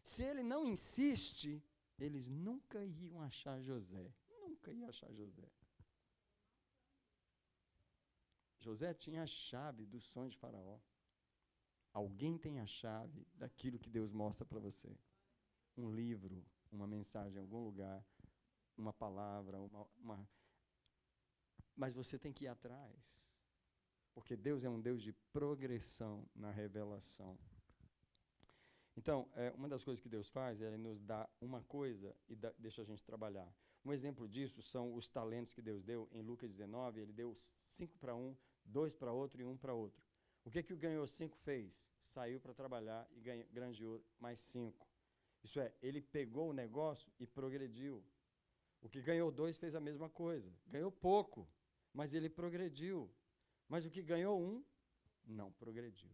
Se ele não insiste, eles nunca iam achar José. Nunca iam achar José. José tinha a chave do sonho de Faraó. Alguém tem a chave daquilo que Deus mostra para você. Um livro, uma mensagem em algum lugar, uma palavra, mas você tem que ir atrás. Porque Deus é um Deus de progressão na revelação. Então, uma das coisas que Deus faz é Ele nos dá uma coisa e deixa a gente trabalhar. Um exemplo disso são os talentos que Deus deu. Em Lucas 19, Ele deu 5 para um, 2 para outro e 1 para outro. O que o ganhou 5 fez? Saiu para trabalhar e granjeou mais 5. Isso é, ele pegou o negócio e progrediu. O que ganhou 2 fez a mesma coisa. Ganhou pouco, mas ele progrediu. Mas o que ganhou 1, não progrediu.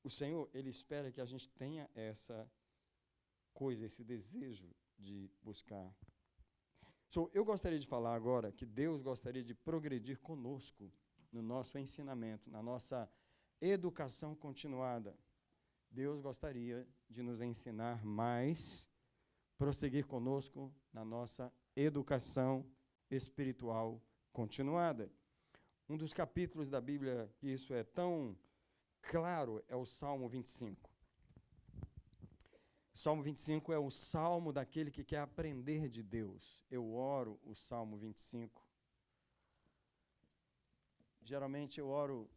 O Senhor, Ele espera que a gente tenha essa coisa, esse desejo de buscar. Eu gostaria de falar agora que Deus gostaria de progredir conosco no nosso ensinamento, na nossa educação continuada. Deus gostaria de nos ensinar mais, prosseguir conosco na nossa educação espiritual continuada. Um dos capítulos da Bíblia que isso é tão claro é o Salmo 25. O Salmo 25 é o salmo daquele que quer aprender de Deus. Eu oro o Salmo 25. Geralmente eu oro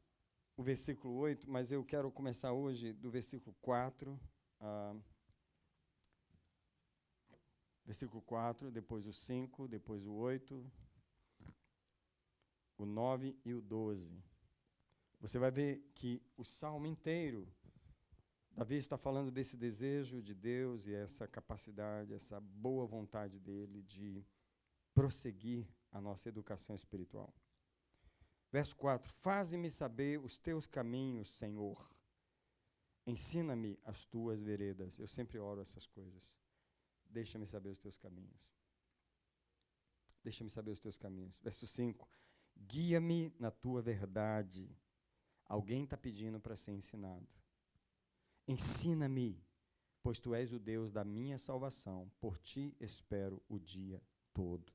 o versículo 8, mas eu quero começar hoje do versículo 4. Versículo 4, depois o 5, depois o 8, o 9 e o 12. Você vai ver que o salmo inteiro, Davi está falando desse desejo de Deus e essa capacidade, essa boa vontade dele de prosseguir a nossa educação espiritual. Verso 4, faze-me saber os teus caminhos, Senhor. Ensina-me as tuas veredas. Eu sempre oro essas coisas. Deixa-me saber os teus caminhos. Deixa-me saber os teus caminhos. Verso 5, guia-me na tua verdade. Alguém está pedindo para ser ensinado. Ensina-me, pois tu és o Deus da minha salvação. Por ti espero o dia todo.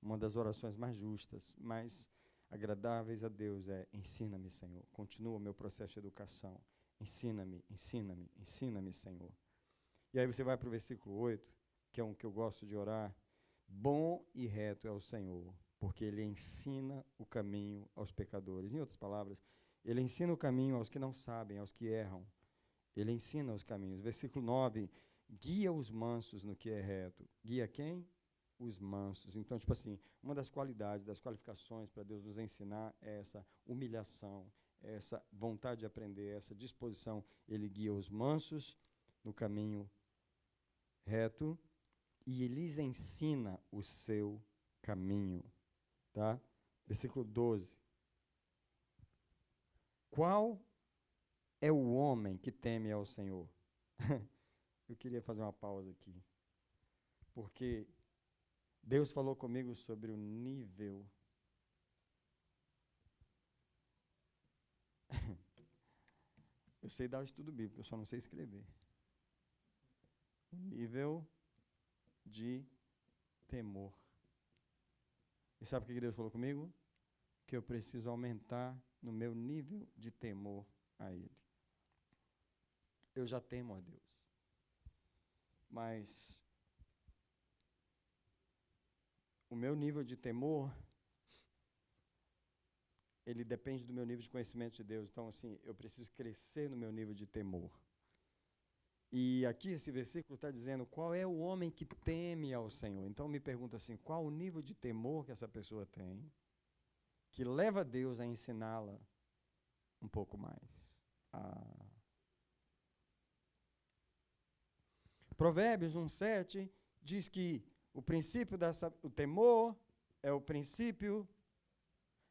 Uma das orações mais justas, mais agradáveis a Deus é: ensina-me, Senhor. Continua o meu processo de educação. Ensina-me, ensina-me, ensina-me, Senhor. E aí você vai para o versículo 8, que é um que eu gosto de orar. Bom e reto é o Senhor, porque Ele ensina o caminho aos pecadores. Em outras palavras, Ele ensina o caminho aos que não sabem, aos que erram. Ele ensina os caminhos. Versículo 9, guia os mansos no que é reto. Guia quem? Os mansos. Então, tipo assim, uma das qualidades, das qualificações para Deus nos ensinar é essa humilhação, essa vontade de aprender, essa disposição. Ele guia os mansos no caminho reto e ele lhes ensina o seu caminho. Tá? Versículo 12. Qual é o homem que teme ao Senhor? Eu queria fazer uma pausa aqui, porque Deus falou comigo sobre o nível eu sei dar o estudo bíblico, eu só não sei escrever. O nível de temor. E sabe o que Deus falou comigo? Que eu preciso aumentar no meu nível de temor a Ele. Eu já temo a Deus. Mas o meu nível de temor, ele depende do meu nível de conhecimento de Deus. Então, assim, eu preciso crescer no meu nível de temor. E aqui esse versículo está dizendo qual é o homem que teme ao Senhor. Então, me pergunta assim, qual o nível de temor que essa pessoa tem, que leva Deus a ensiná-la um pouco mais? Provérbios 1:7 diz que o princípio o temor é o princípio.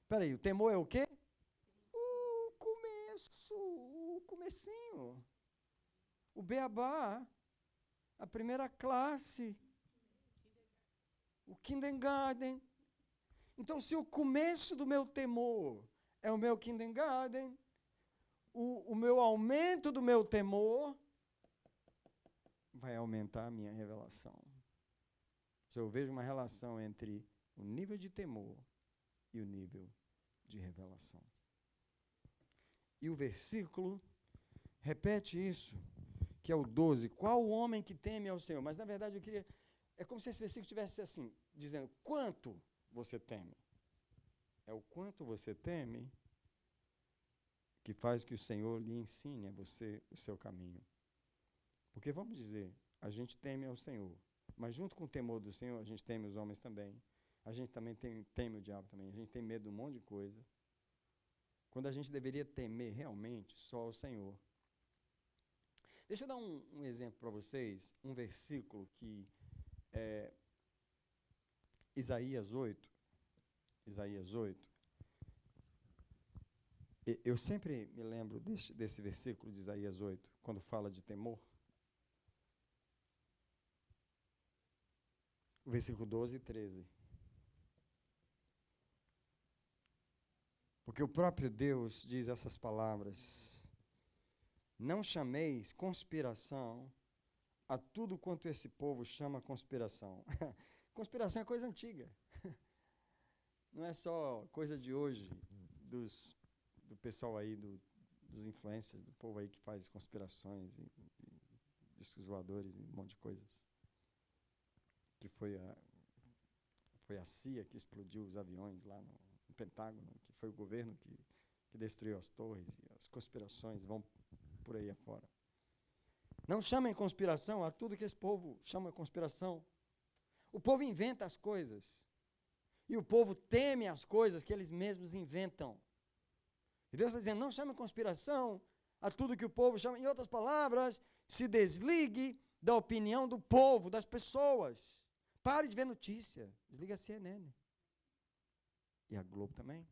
Espera aí, o temor é o quê? O começo, o comecinho. O beabá. A primeira classe, o kindergarten. Então, se o começo do meu temor é o meu kindergarten, o meu aumento do meu temor vai aumentar a minha revelação. Se eu vejo uma relação entre o nível de temor e o nível de revelação. E o versículo repete isso, que é o 12. Qual o homem que teme ao Senhor? Mas, na verdade, eu queria... É como se esse versículo estivesse assim, dizendo, quanto você teme? É o quanto você teme que faz que o Senhor lhe ensine a você o seu caminho. Porque, vamos dizer, a gente teme ao Senhor, mas junto com o temor do Senhor, a gente teme os homens também. A gente também teme o diabo também. A gente tem medo de um monte de coisa. Quando a gente deveria temer realmente só ao Senhor. Deixa eu dar um exemplo para vocês, um versículo que é Isaías 8. Isaías 8. Eu sempre me lembro desse versículo de Isaías 8, quando fala de temor. O versículo 12 e 13. Porque o próprio Deus diz essas palavras: não chameis conspiração a tudo quanto esse povo chama conspiração. Conspiração é coisa antiga. Não é só coisa de hoje, do pessoal aí, dos influencers, do povo aí que faz conspirações, e discos voadores e um monte de coisas. Que foi a CIA que explodiu os aviões lá no Pentágono, que foi o governo que destruiu as torres, e as conspirações vão por aí afora. Não chamem conspiração a tudo que esse povo chama conspiração. O povo inventa as coisas. E o povo teme as coisas que eles mesmos inventam. E Deus está dizendo, não chame conspiração a tudo que o povo chama. Em outras palavras, se desligue da opinião do povo, das pessoas. Pare de ver notícia. Desliga a CNN. E a Globo também.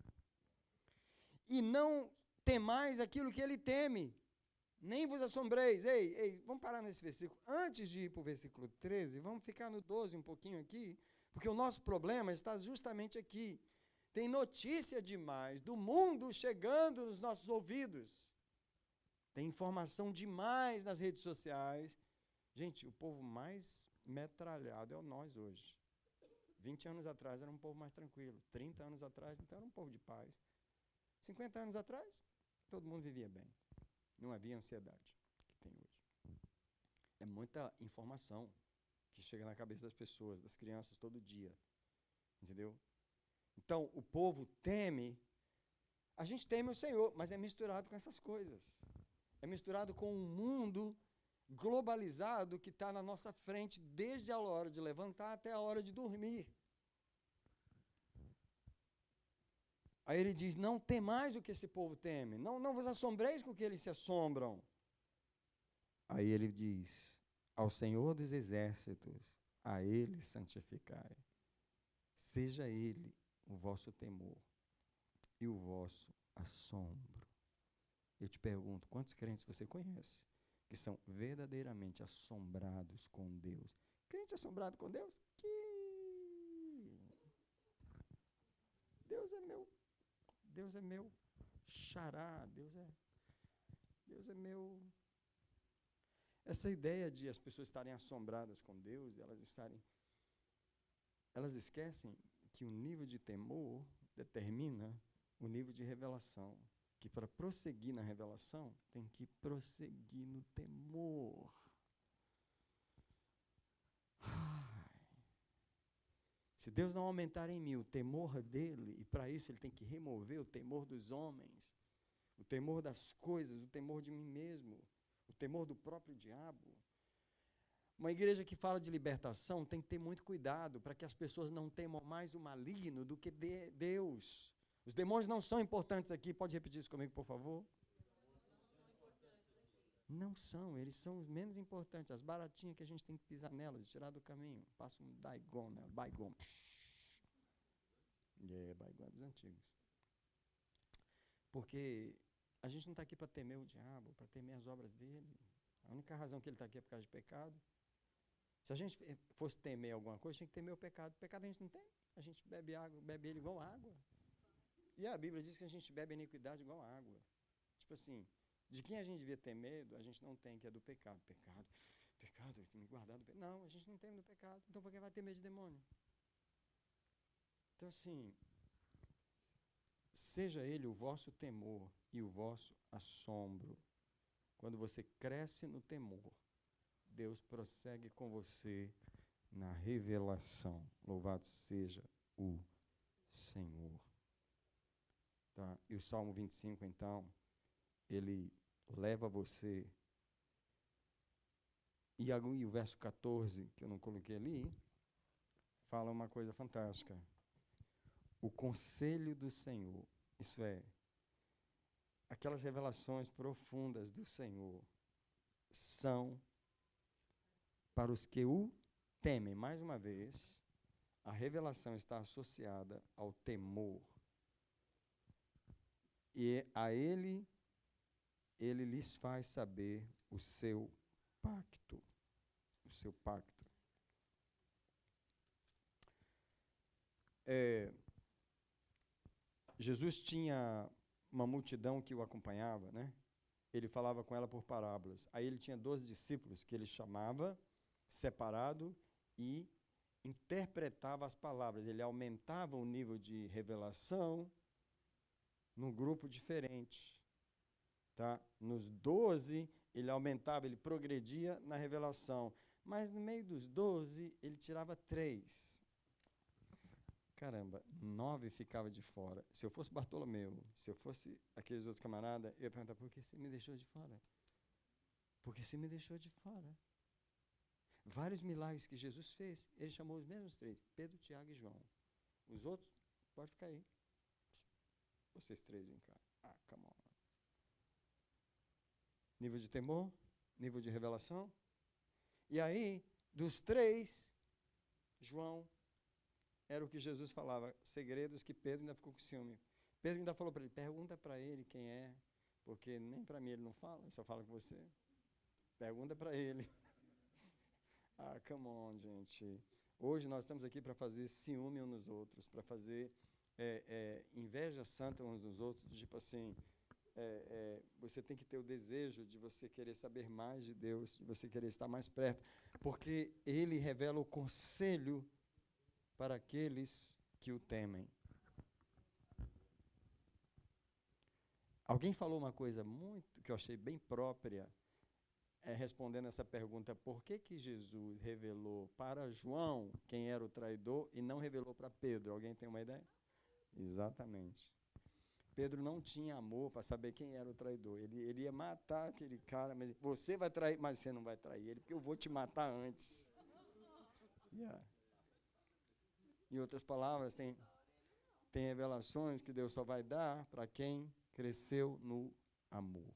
E não temais aquilo que ele teme. Nem vos assombreis. Ei, vamos parar nesse versículo. Antes de ir para o versículo 13, vamos ficar no 12 um pouquinho aqui, porque o nosso problema está justamente aqui. Tem notícia demais do mundo chegando nos nossos ouvidos. Tem informação demais nas redes sociais. Gente, o povo mais metralhado é o nós hoje. 20 anos atrás era um povo mais tranquilo. 30 anos atrás, então, era um povo de paz. 50 anos atrás, todo mundo vivia bem. Não havia ansiedade que tem hoje. É muita informação que chega na cabeça das pessoas, das crianças, todo dia. Entendeu? Então, o povo teme. A gente teme o Senhor, mas é misturado com essas coisas. É misturado com um mundo globalizado que está na nossa frente desde a hora de levantar até a hora de dormir. Aí ele diz, não temais o que esse povo teme, não vos assombreis com o que eles se assombram. Aí ele diz, ao Senhor dos exércitos, a ele santificai. Seja ele o vosso temor e o vosso assombro. Eu te pergunto, quantos crentes você conhece que são verdadeiramente assombrados com Deus? Crente assombrado com Deus? Deus é meu xará, Deus é meu... Essa ideia de as pessoas estarem assombradas com Deus, elas esquecem que o nível de temor determina o nível de revelação. Que para prosseguir na revelação, tem que prosseguir no temor. Se Deus não aumentar em mim o temor dele, e para isso ele tem que remover o temor dos homens, o temor das coisas, o temor de mim mesmo, o temor do próprio diabo. Uma igreja que fala de libertação tem que ter muito cuidado para que as pessoas não temam mais o maligno do que Deus. Os demônios não são importantes aqui. Pode repetir isso comigo, por favor? Não são, eles são os menos importantes. As baratinhas que a gente tem que pisar nelas, tirar do caminho. Passa um Daigon, né? Baigon. Baigon é dos antigos. Porque a gente não está aqui para temer o diabo, para temer as obras dele. A única razão que ele está aqui é por causa de pecado. Se a gente fosse temer alguma coisa, tinha que temer o pecado. O pecado a gente não tem. A gente bebe água, bebe ele igual água. E a Bíblia diz que a gente bebe a iniquidade igual água. Tipo assim, de quem a gente devia ter medo, a gente não tem, que é do pecado. Pecado, eu tenho me guardado do pecado. Não, a gente não tem medo do pecado. Então por que vai ter medo de demônio? Então assim, seja ele o vosso temor e o vosso assombro. Quando você cresce no temor, Deus prossegue com você na revelação. Louvado seja o Senhor. Tá? E o Salmo 25, então, ele leva você. E o verso 14, que eu não coloquei ali, fala uma coisa fantástica. O conselho do Senhor, isso é, aquelas revelações profundas do Senhor, são para os que o temem. Mais uma vez, a revelação está associada ao temor. E a ele lhes faz saber o seu pacto. O seu pacto. Jesus tinha uma multidão que o acompanhava, né? Ele falava com ela por parábolas. Aí ele tinha 12 discípulos que ele chamava, separado, e interpretava as palavras. Ele aumentava o nível de revelação num grupo diferente. Tá? Nos 12, ele aumentava, ele progredia na revelação. Mas no meio dos 12, ele tirava 3. Caramba, 9 ficava de fora. Se eu fosse Bartolomeu, se eu fosse aqueles outros camaradas, eu ia perguntar, por que você me deixou de fora? Por que você me deixou de fora? Vários milagres que Jesus fez, ele chamou os mesmos 3, Pedro, Tiago e João. Os outros, pode ficar aí. Vocês 3 vêm cá. Ah, come on. Nível de temor, nível de revelação. E aí, dos 3, João era o que Jesus falava, segredos que Pedro ainda ficou com ciúme. Pedro ainda falou para ele, pergunta para ele quem é, porque nem para mim ele não fala, ele só fala com você. Pergunta para ele. Ah, come on, gente. Hoje nós estamos aqui para fazer ciúme uns nos outros, para fazer inveja santa uns nos outros, tipo assim, você tem que ter o desejo de você querer saber mais de Deus, de você querer estar mais perto, porque Ele revela o conselho para aqueles que o temem. Alguém falou uma coisa muito que eu achei bem própria, respondendo essa pergunta, por que Jesus revelou para João quem era o traidor e não revelou para Pedro? Alguém tem uma ideia? Exatamente. Pedro não tinha amor para saber quem era o traidor. Ele ia matar aquele cara, mas você vai trair, mas você não vai trair ele, porque eu vou te matar antes. Yeah. Em outras palavras, tem revelações que Deus só vai dar para quem cresceu no amor.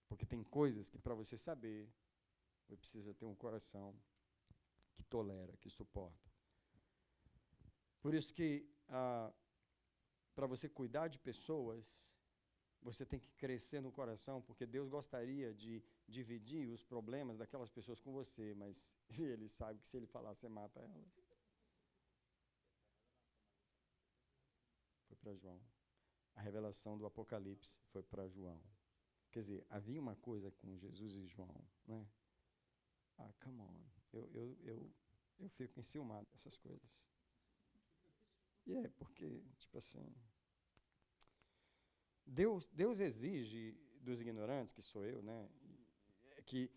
Porque tem coisas que para você saber, você precisa ter um coração que tolera, que suporta. Por isso que, para você cuidar de pessoas, você tem que crescer no coração, porque Deus gostaria de dividir os problemas daquelas pessoas com você, mas Ele sabe que se Ele falar, você mata elas. Foi para João. A revelação do Apocalipse foi para João. Quer dizer, havia uma coisa com Jesus e João, né? Ah, come on. Eu fico enciumado dessas coisas. E porque, tipo assim, Deus exige dos ignorantes, que sou eu, né? Que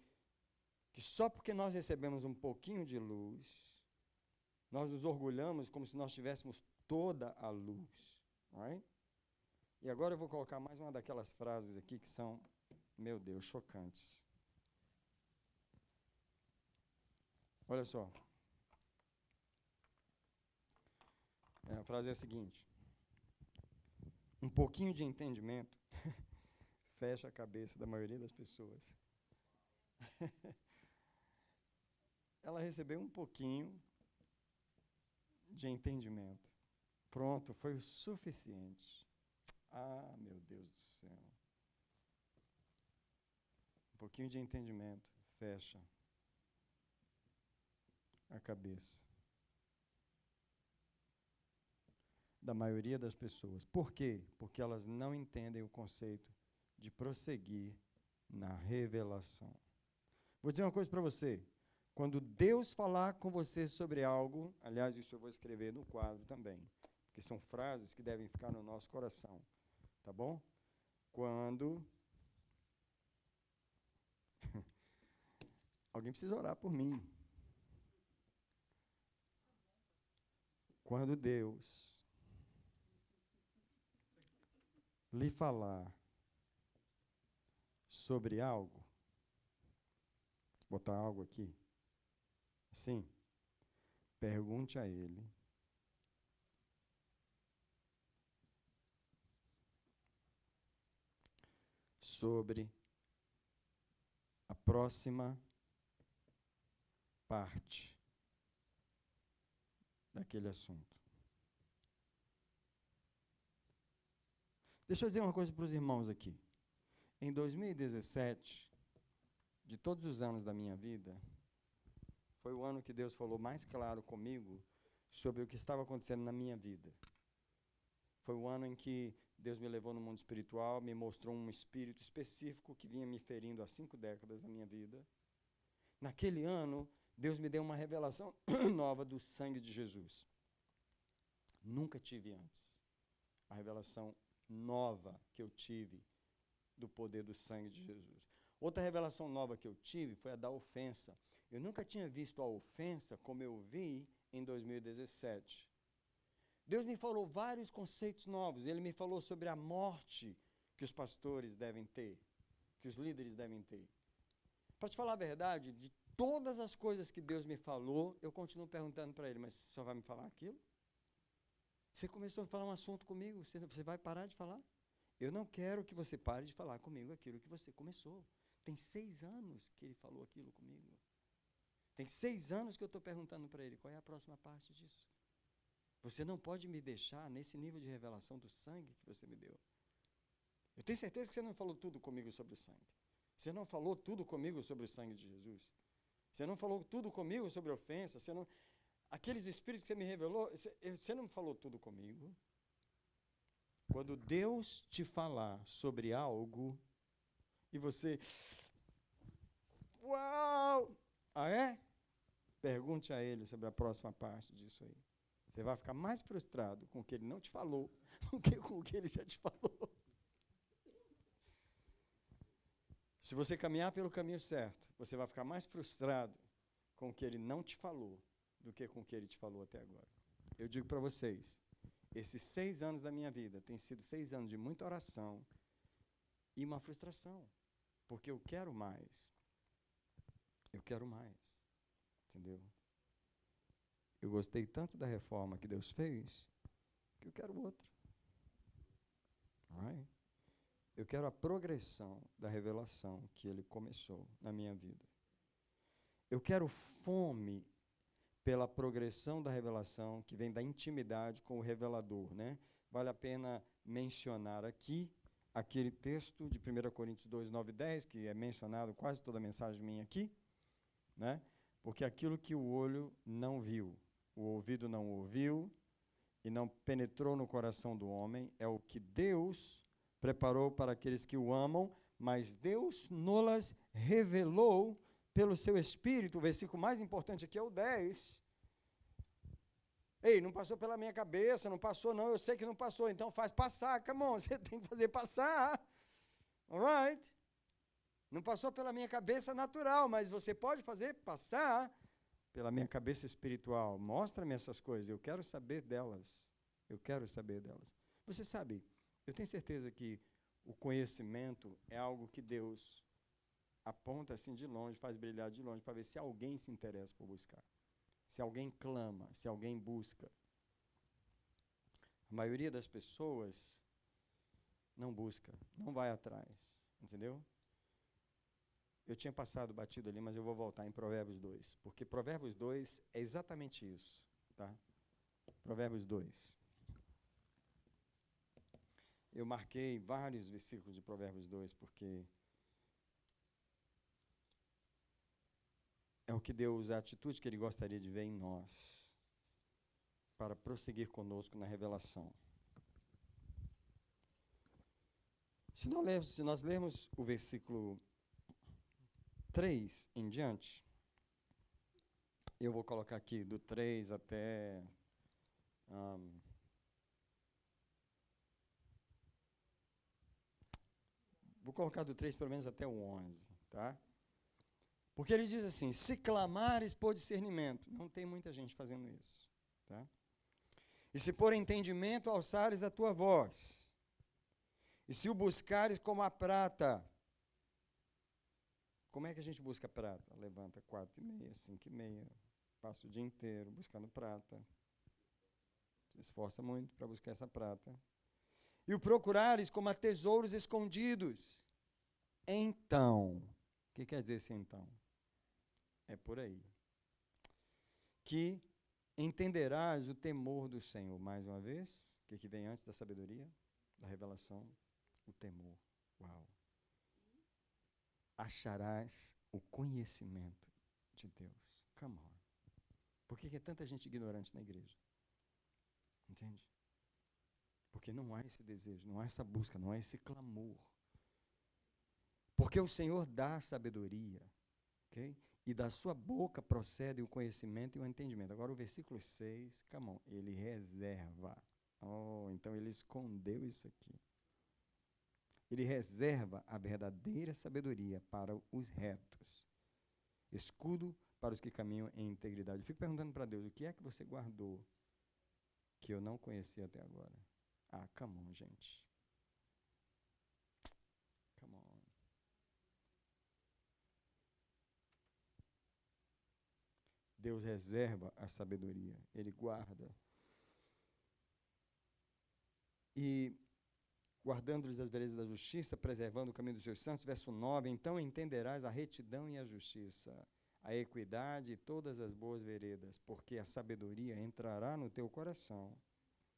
só porque nós recebemos um pouquinho de luz, nós nos orgulhamos como se nós tivéssemos toda a luz. Right? E agora eu vou colocar mais uma daquelas frases aqui que são, meu Deus, chocantes. Olha só. A frase é a seguinte: um pouquinho de entendimento fecha a cabeça da maioria das pessoas. Ela recebeu um pouquinho de entendimento. Pronto, foi o suficiente. Ah, meu Deus do céu. Um pouquinho de entendimento fecha cabeça da maioria das pessoas. Por quê? Porque elas não entendem o conceito de prosseguir na revelação. Vou dizer uma coisa para você. Quando Deus falar com você sobre algo, aliás, isso eu vou escrever no quadro também, porque são frases que devem ficar no nosso coração, tá bom? Quando alguém precisa orar por mim. Quando Deus lhe falar sobre algo, botar algo aqui, assim, pergunte a Ele sobre a próxima parte daquele assunto. Deixa eu dizer uma coisa para os irmãos aqui. Em 2017, de todos os anos da minha vida, foi o ano que Deus falou mais claro comigo sobre o que estava acontecendo na minha vida. Foi o ano em que Deus me levou no mundo espiritual, me mostrou um espírito específico que vinha me ferindo há 5 décadas da minha vida. Naquele ano, Deus me deu uma revelação nova do sangue de Jesus. Nunca tive antes. A revelação nova que eu tive do poder do sangue de Jesus. Outra revelação nova que eu tive foi a da ofensa. Eu nunca tinha visto a ofensa como eu vi em 2017. Deus me falou vários conceitos novos. Ele me falou sobre a morte que os pastores devem ter, que os líderes devem ter. Para te falar a verdade, de todas as coisas que Deus me falou, eu continuo perguntando para Ele, mas você só vai me falar aquilo? Você começou a falar um assunto comigo, você vai parar de falar? Eu não quero que você pare de falar comigo aquilo que você começou. Tem 6 anos que Ele falou aquilo comigo. Tem 6 anos que eu estou perguntando para Ele, qual é a próxima parte disso? Você não pode me deixar nesse nível de revelação do sangue que você me deu. Eu tenho certeza que você não falou tudo comigo sobre o sangue. Você não falou tudo comigo sobre o sangue de Jesus. Você não falou tudo comigo sobre ofensa. Aqueles espíritos que você me revelou, você não falou tudo comigo. Quando Deus te falar sobre algo, e você... Uau! Ah, é? Pergunte a Ele sobre a próxima parte disso aí. Você vai ficar mais frustrado com o que Ele não te falou do que com o que Ele já te falou. Se você caminhar pelo caminho certo, você vai ficar mais frustrado com o que Ele não te falou do que com o que Ele te falou até agora. Eu digo para vocês, esses 6 anos da minha vida têm sido 6 anos de muita oração e uma frustração, porque eu quero mais. Eu quero mais, entendeu? Eu gostei tanto da reforma que Deus fez, que eu quero outra. Right? Eu quero a progressão da revelação que Ele começou na minha vida. Eu quero fome pela progressão da revelação que vem da intimidade com o revelador, né? Vale a pena mencionar aqui aquele texto de 1 Coríntios 2, 9 e 10, que é mencionado quase toda a mensagem minha aqui, né? Porque aquilo que o olho não viu, o ouvido não ouviu e não penetrou no coração do homem, é o que Deus preparou para aqueles que o amam, mas Deus nolas revelou pelo seu Espírito. O versículo mais importante aqui é o 10. Ei, não passou pela minha cabeça, não passou não, eu sei que não passou, então faz passar, come on, você tem que fazer passar. Alright? Não passou pela minha cabeça natural, mas você pode fazer passar pela minha cabeça espiritual. Mostra-me essas coisas, eu quero saber delas. Eu quero saber delas. Você sabe, eu tenho certeza que o conhecimento é algo que Deus aponta assim de longe, faz brilhar de longe, para ver se alguém se interessa por buscar. Se alguém clama, se alguém busca. A maioria das pessoas não busca, não vai atrás, entendeu? Eu tinha passado batido ali, mas eu vou voltar em Provérbios 2, porque Provérbios 2 é exatamente isso, tá? Provérbios 2. Eu marquei vários versículos de Provérbios 2, porque é o que Deus, a atitude que Ele gostaria de ver em nós, para prosseguir conosco na revelação. Se nós lermos o versículo 3 em diante, eu vou colocar aqui do 3 até... vou colocar do 3 pelo menos até o 11, tá? Porque ele diz assim, se clamares por discernimento, não tem muita gente fazendo isso, tá? E se por entendimento alçares a tua voz, e se o buscares como a prata, como é que a gente busca prata? Levanta 4h30, 5h30, passa o dia inteiro buscando prata, se esforça muito para buscar essa prata. E o procurares como a tesouros escondidos. Então, o que quer dizer esse então? É por aí. Que entenderás o temor do Senhor. Mais uma vez, o que vem antes da sabedoria? Da revelação? O temor. Uau. Acharás o conhecimento de Deus. Come on. Por que é tanta gente ignorante na igreja? Entende? Porque não há esse desejo, não há essa busca, não há esse clamor. Porque o Senhor dá sabedoria, ok? E da sua boca procede o conhecimento e o entendimento. Agora o versículo 6, come on, ele reserva. Oh, então ele escondeu isso aqui. Ele reserva a verdadeira sabedoria para os retos. Escudo para os que caminham em integridade. Eu fico perguntando para Deus, o que é que você guardou que eu não conhecia até agora? Ah, come on, gente. Come on. Deus reserva a sabedoria. Ele guarda. E guardando-lhes as veredas da justiça, preservando o caminho dos seus santos. Verso 9, então entenderás a retidão e a justiça, a equidade e todas as boas veredas, porque a sabedoria entrará no teu coração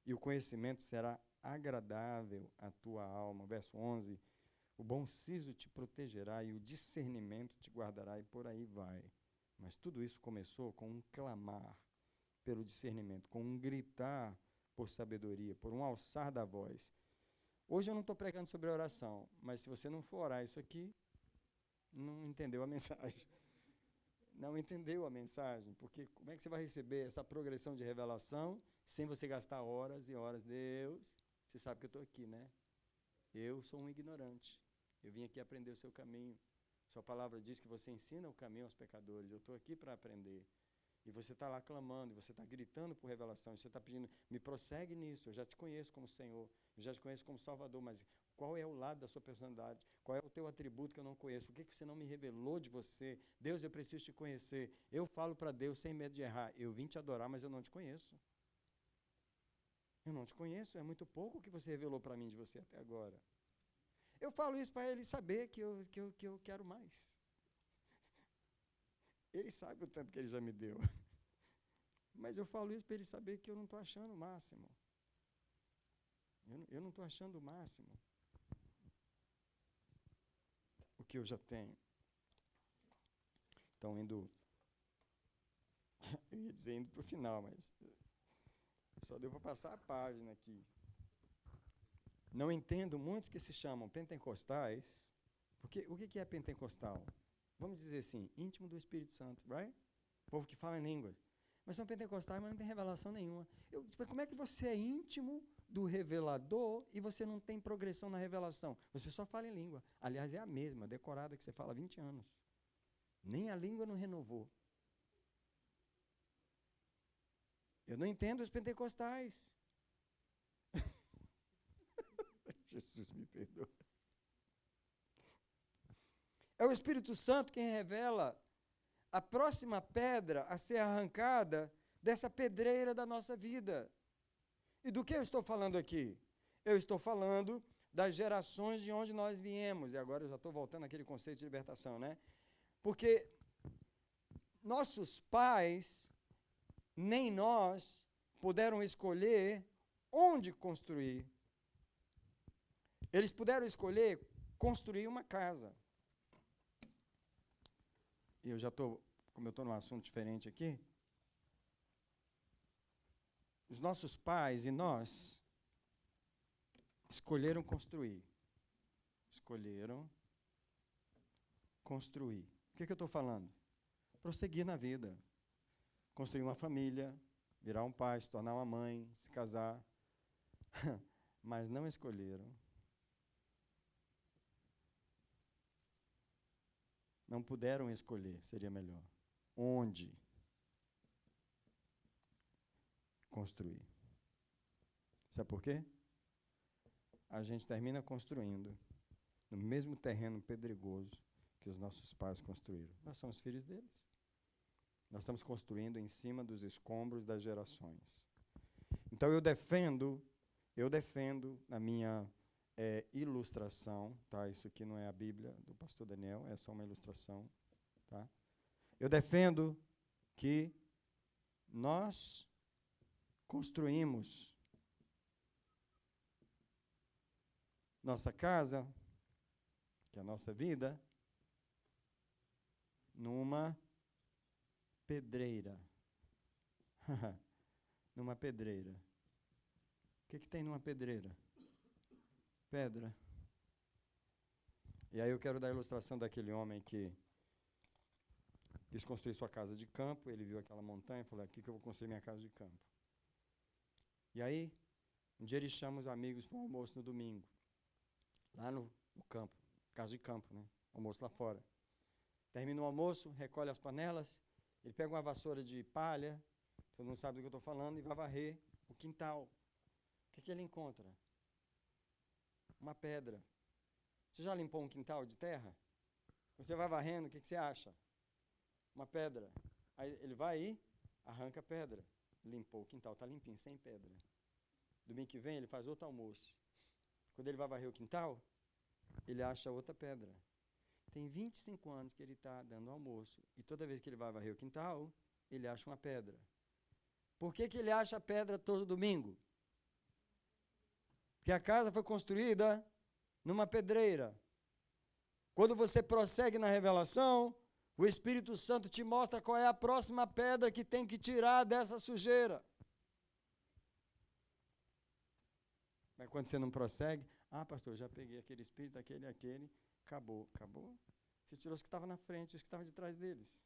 e o conhecimento será agradável à tua alma. Verso 11, o bom siso te protegerá e o discernimento te guardará, e por aí vai. Mas tudo isso começou com um clamar pelo discernimento, com um gritar por sabedoria, por um alçar da voz. Hoje eu não estou pregando sobre oração, mas se você não for orar isso aqui, não entendeu a mensagem. Não entendeu a mensagem, porque como é que você vai receber essa progressão de revelação sem você gastar horas e horas? Deus, você sabe que eu estou aqui, né? Eu sou um ignorante. Eu vim aqui aprender o seu caminho. Sua palavra diz que você ensina o caminho aos pecadores. Eu estou aqui para aprender. E você está lá clamando, você está gritando por revelação, você está pedindo, me prossegue nisso, eu já te conheço como Senhor, eu já te conheço como Salvador, mas qual é o lado da sua personalidade? Qual é o teu atributo que eu não conheço? O que você não me revelou de você? Deus, eu preciso te conhecer. Eu falo para Deus sem medo de errar, eu vim te adorar, mas eu não te conheço. Eu não te conheço, é muito pouco o que você revelou para mim de você até agora. Eu falo isso para ele saber que eu quero mais. Ele sabe o tanto que ele já me deu. Mas eu falo isso para ele saber que eu não estou achando o máximo. Eu não estou achando o máximo o que eu já tenho. Então, eu ia dizer indo para o final, mas só deu para passar a página aqui. Não entendo muitos que se chamam pentecostais, porque o que é pentecostal? Vamos dizer assim, íntimo do Espírito Santo, right? Povo que fala em línguas. Mas são pentecostais, mas não tem revelação nenhuma. Como é que você é íntimo do revelador e você não tem progressão na revelação? Você só fala em língua. Aliás, é a mesma, decorada, que você fala há 20 anos. Nem a língua não renovou. Eu não entendo os pentecostais. Jesus me perdoa. É o Espírito Santo quem revela a próxima pedra a ser arrancada dessa pedreira da nossa vida. E do que eu estou falando aqui? Eu estou falando das gerações de onde nós viemos. E agora eu já estou voltando àquele conceito de libertação, né? Porque nossos pais, nem nós, puderam escolher onde construir. Eles puderam escolher construir uma casa. E eu já estou como eu estou num assunto diferente aqui, os nossos pais e nós escolheram construir. Escolheram construir. O que eu estou falando? Prosseguir na vida. Construir uma família, virar um pai, se tornar uma mãe, se casar. Mas não escolheram. Não puderam escolher, seria melhor. Onde construir. Sabe por quê? A gente termina construindo no mesmo terreno pedregoso que os nossos pais construíram. Nós somos filhos deles. Nós estamos construindo em cima dos escombros das gerações. Então eu defendo na minha ilustração, tá? Isso aqui não é a Bíblia do pastor Daniel, é só uma ilustração, tá? Eu defendo que nós construímos nossa casa, que é a nossa vida, numa pedreira. Numa pedreira. O que tem numa pedreira? Pedra. E aí eu quero dar a ilustração daquele homem que quis construir sua casa de campo. Ele viu aquela montanha e falou, aqui que eu vou construir minha casa de campo. E aí, um dia ele chama os amigos para um almoço no domingo. Lá no campo, casa de campo, né? Almoço lá fora. Termina o almoço, recolhe as panelas, ele pega uma vassoura de palha, todo mundo sabe do que eu estou falando, e vai varrer o quintal. O que ele encontra? Uma pedra. Você já limpou um quintal de terra? Você vai varrendo, o que você acha? Uma pedra. Aí ele vai e arranca a pedra. Limpou o quintal, está limpinho, sem pedra. Domingo que vem ele faz outro almoço. Quando ele vai varrer o quintal, ele acha outra pedra. Tem 25 anos que ele está dando almoço. E toda vez que ele vai varrer o quintal, ele acha uma pedra. Por que ele acha a pedra todo domingo? Porque a casa foi construída numa pedreira. Quando você prossegue na revelação, o Espírito Santo te mostra qual é a próxima pedra que tem que tirar dessa sujeira. Mas quando você não prossegue, pastor, já peguei aquele espírito, aquele, acabou. Você tirou os que estavam na frente, os que estavam de trás deles.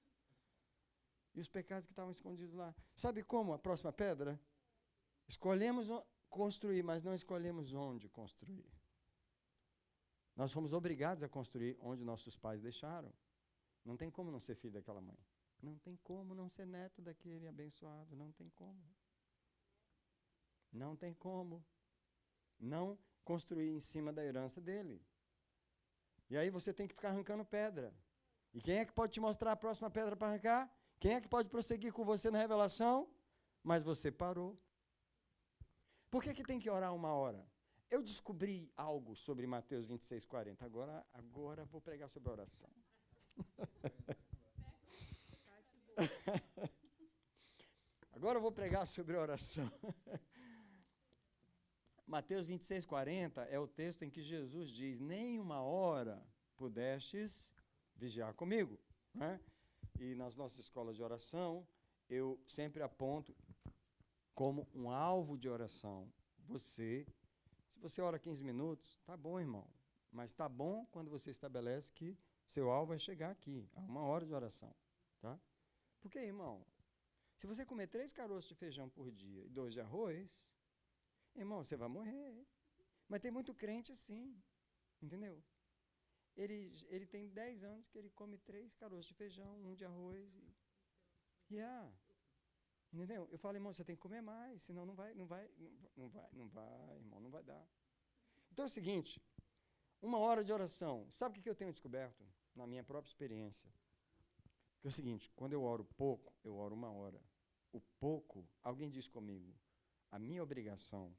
E os pecados que estavam escondidos lá. Sabe como a próxima pedra? Escolhemos construir, mas não escolhemos onde construir. Nós fomos obrigados a construir onde nossos pais deixaram. Não tem como não ser filho daquela mãe. Não tem como não ser neto daquele abençoado. Não tem como. Não tem como não construir em cima da herança dele. E aí você tem que ficar arrancando pedra. E quem é que pode te mostrar a próxima pedra para arrancar? Quem é que pode prosseguir com você na revelação? Mas você parou. Por que tem que orar 1 hora? Eu descobri algo sobre Mateus 26:40. Agora vou pregar sobre a oração. Agora eu vou pregar sobre a oração. Mateus 26:40 é o texto em que Jesus diz, nem 1 hora pudestes vigiar comigo. Né? E nas nossas escolas de oração, eu sempre aponto como um alvo de oração. Se você ora 15 minutos, tá bom, irmão. Mas tá bom quando você estabelece que seu alvo vai chegar aqui, a 1 hora de oração. Tá? Porque, irmão, se você comer 3 caroços de feijão por dia e 2 de arroz, irmão, você vai morrer. Mas tem muito crente assim, entendeu? Ele tem 10 anos que ele come 3 caroços de feijão, 1 de arroz. Entendeu? Eu falo, irmão, você tem que comer mais, senão não vai, irmão, não vai dar. Então é o seguinte, 1 hora de oração. Sabe o que eu tenho descoberto na minha própria experiência? Que é o seguinte, quando eu oro pouco, eu oro 1 hora. O pouco, alguém diz comigo, a minha obrigação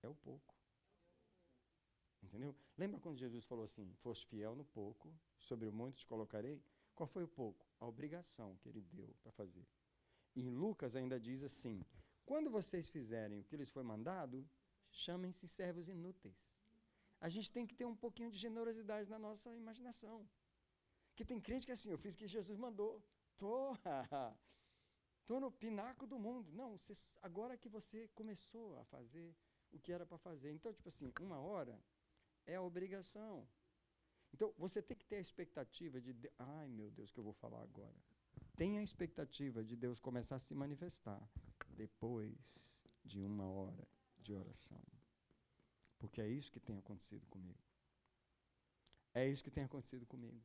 é o pouco. Entendeu? Lembra quando Jesus falou assim, foste fiel no pouco, sobre o muito te colocarei? Qual foi o pouco? A obrigação que ele deu para fazer. E em Lucas ainda diz assim, quando vocês fizerem o que lhes foi mandado, chamem-se servos inúteis. A gente tem que ter um pouquinho de generosidade na nossa imaginação. Porque tem crente que é assim, eu fiz o que Jesus mandou. Tô no pináculo do mundo. Não, agora que você começou a fazer o que era para fazer. Então, tipo assim, 1 hora é a obrigação. Então, você tem que ter a expectativa de... Ai, meu Deus, o que eu vou falar agora? Tenha a expectativa de Deus começar a se manifestar depois de 1 hora de oração. Porque é isso que tem acontecido comigo. É isso que tem acontecido comigo.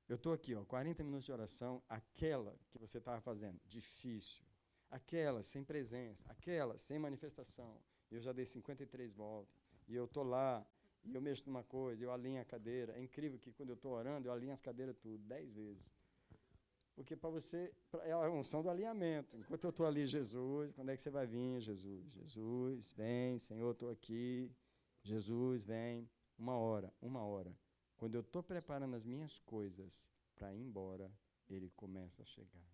Eu estou aqui, 40 minutos de oração, aquela que você estava fazendo, difícil. Aquela sem presença, aquela sem manifestação. Eu já dei 53 voltas. E eu estou lá, e eu mexo numa coisa, eu alinho a cadeira. É incrível que quando eu estou orando, eu alinho as cadeiras tudo, 10 vezes. Porque para você, é a unção do alinhamento. Enquanto eu estou ali, Jesus, quando é que você vai vir, Jesus? Jesus, vem, Senhor, estou aqui. Jesus, vem. 1 hora. Quando eu estou preparando as minhas coisas para ir embora, ele começa a chegar.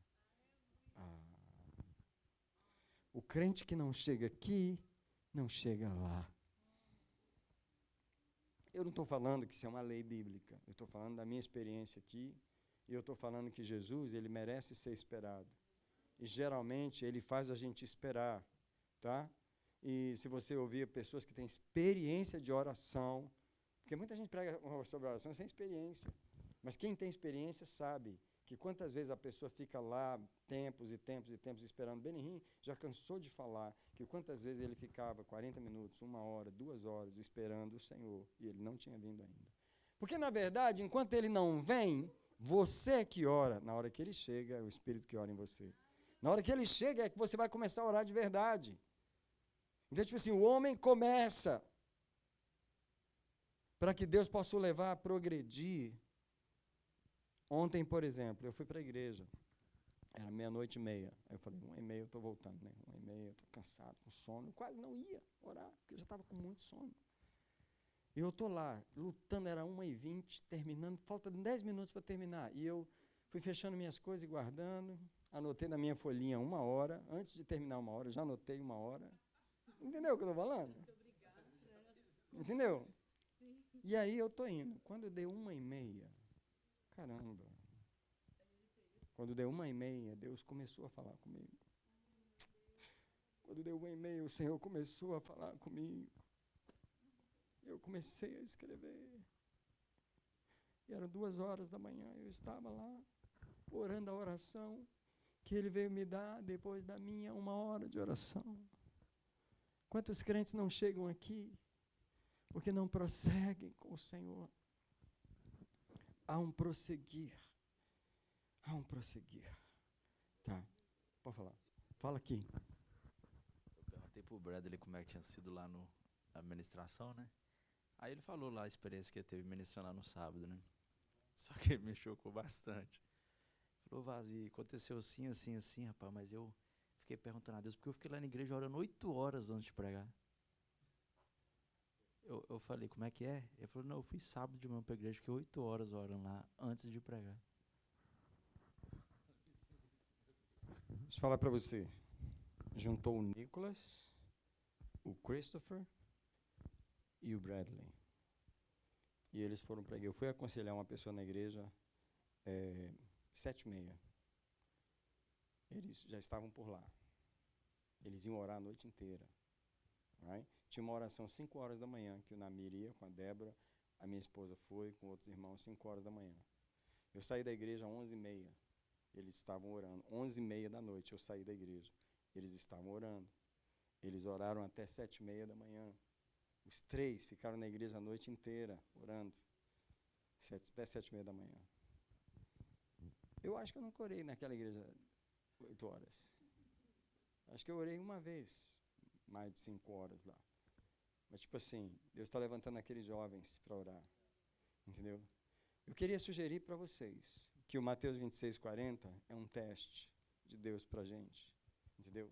O crente que não chega aqui, não chega lá. Eu não estou falando que isso é uma lei bíblica. Eu estou falando da minha experiência aqui. E eu estou falando que Jesus, ele merece ser esperado. E geralmente ele faz a gente esperar, tá? E se você ouvir pessoas que têm experiência de oração, porque muita gente prega sobre oração sem experiência, mas quem tem experiência sabe que quantas vezes a pessoa fica lá tempos e tempos e tempos esperando. Benihim já cansou de falar que quantas vezes ele ficava 40 minutos, 1 hora, 2 horas esperando o Senhor e ele não tinha vindo ainda. Porque na verdade, enquanto ele não vem, você é que ora. Na hora que ele chega, é o Espírito que ora em você. Na hora que ele chega é que você vai começar a orar de verdade. Então, tipo assim, o homem começa para que Deus possa o levar a progredir. Ontem, por exemplo, eu fui para a igreja. Era 00:30. Aí eu falei, 1:30 eu estou voltando, né? 1:30, eu estou cansado, com sono. Eu quase não ia orar, porque eu já estava com muito sono. E eu estou lá, lutando, era 1:20, terminando, falta 10 minutos para terminar. E eu fui fechando minhas coisas e guardando, anotei na minha folhinha 1 hora, antes de terminar 1 hora, já anotei 1 hora. Entendeu o que eu estou falando? Entendeu? E aí eu estou indo. Quando eu dei 1:30, caramba. Quando deu 1:30, Deus começou a falar comigo. Quando deu 1:30, o Senhor começou a falar comigo. Eu comecei a escrever. E eram 2 horas da manhã, eu estava lá, orando a oração que Ele veio me dar depois da minha 1 hora de oração. Quantos crentes não chegam aqui porque não prosseguem com o Senhor? Há um prosseguir. Há um prosseguir. Tá, pode falar. Fala aqui. Eu perguntei pro Bradley como é que tinha sido lá na administração, né? Aí ele falou lá a experiência que ele teve ministrando lá no sábado, né? Só que ele me chocou bastante. Falou, Vazio, aconteceu assim, assim, assim, rapaz, mas eu fiquei perguntando a Deus, porque eu fiquei lá na igreja orando 8 horas antes de pregar. Eu falei, como é que é? Ele falou, não, eu fui sábado de manhã pra igreja, fiquei 8 horas orando lá antes de pregar. Deixa eu falar para você. Juntou o Nicholas, o Christopher e o Bradley. E eles foram para a igreja. Eu fui aconselhar uma pessoa na igreja 7:30. Eles já estavam por lá. Eles iam orar a noite inteira. Right? Tinha uma oração 5 horas da manhã, que o Namir ia com a Débora, a minha esposa foi com outros irmãos 5 horas da manhã. Eu saí da igreja às 11:30. Eles estavam orando. 11:30 da noite eu saí da igreja. Eles estavam orando. Eles oraram até 7:30 da manhã. Os 3 ficaram na igreja a noite inteira, orando. Até 7:30 da manhã. Eu acho que eu não orei naquela igreja 8 horas. Acho que eu orei uma vez, mais de 5 horas lá. Mas tipo assim, Deus está levantando aqueles jovens para orar. Entendeu? Eu queria sugerir para vocês que o Mateus 26:40 é um teste de Deus para a gente. Entendeu?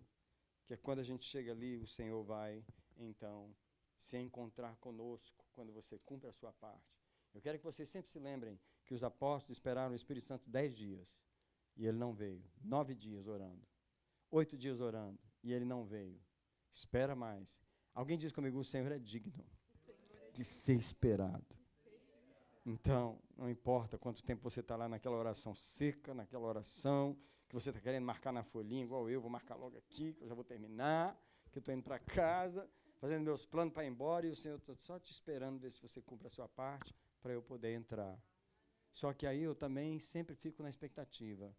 Que é quando a gente chega ali, o Senhor vai, então, se encontrar conosco quando você cumpre a sua parte. Eu quero que vocês sempre se lembrem que os apóstolos esperaram o Espírito Santo 10 dias e ele não veio. 9 dias orando. 8 dias orando e ele não veio. Espera mais. Alguém diz comigo, o Senhor é digno de ser esperado. Então, não importa quanto tempo você está lá naquela oração seca, naquela oração, que você está querendo marcar na folhinha, igual eu, vou marcar logo aqui, que eu já vou terminar, que eu estou indo para casa, fazendo meus planos para ir embora, e o Senhor está só te esperando ver se você cumpre a sua parte, para eu poder entrar. Só que aí eu também sempre fico na expectativa,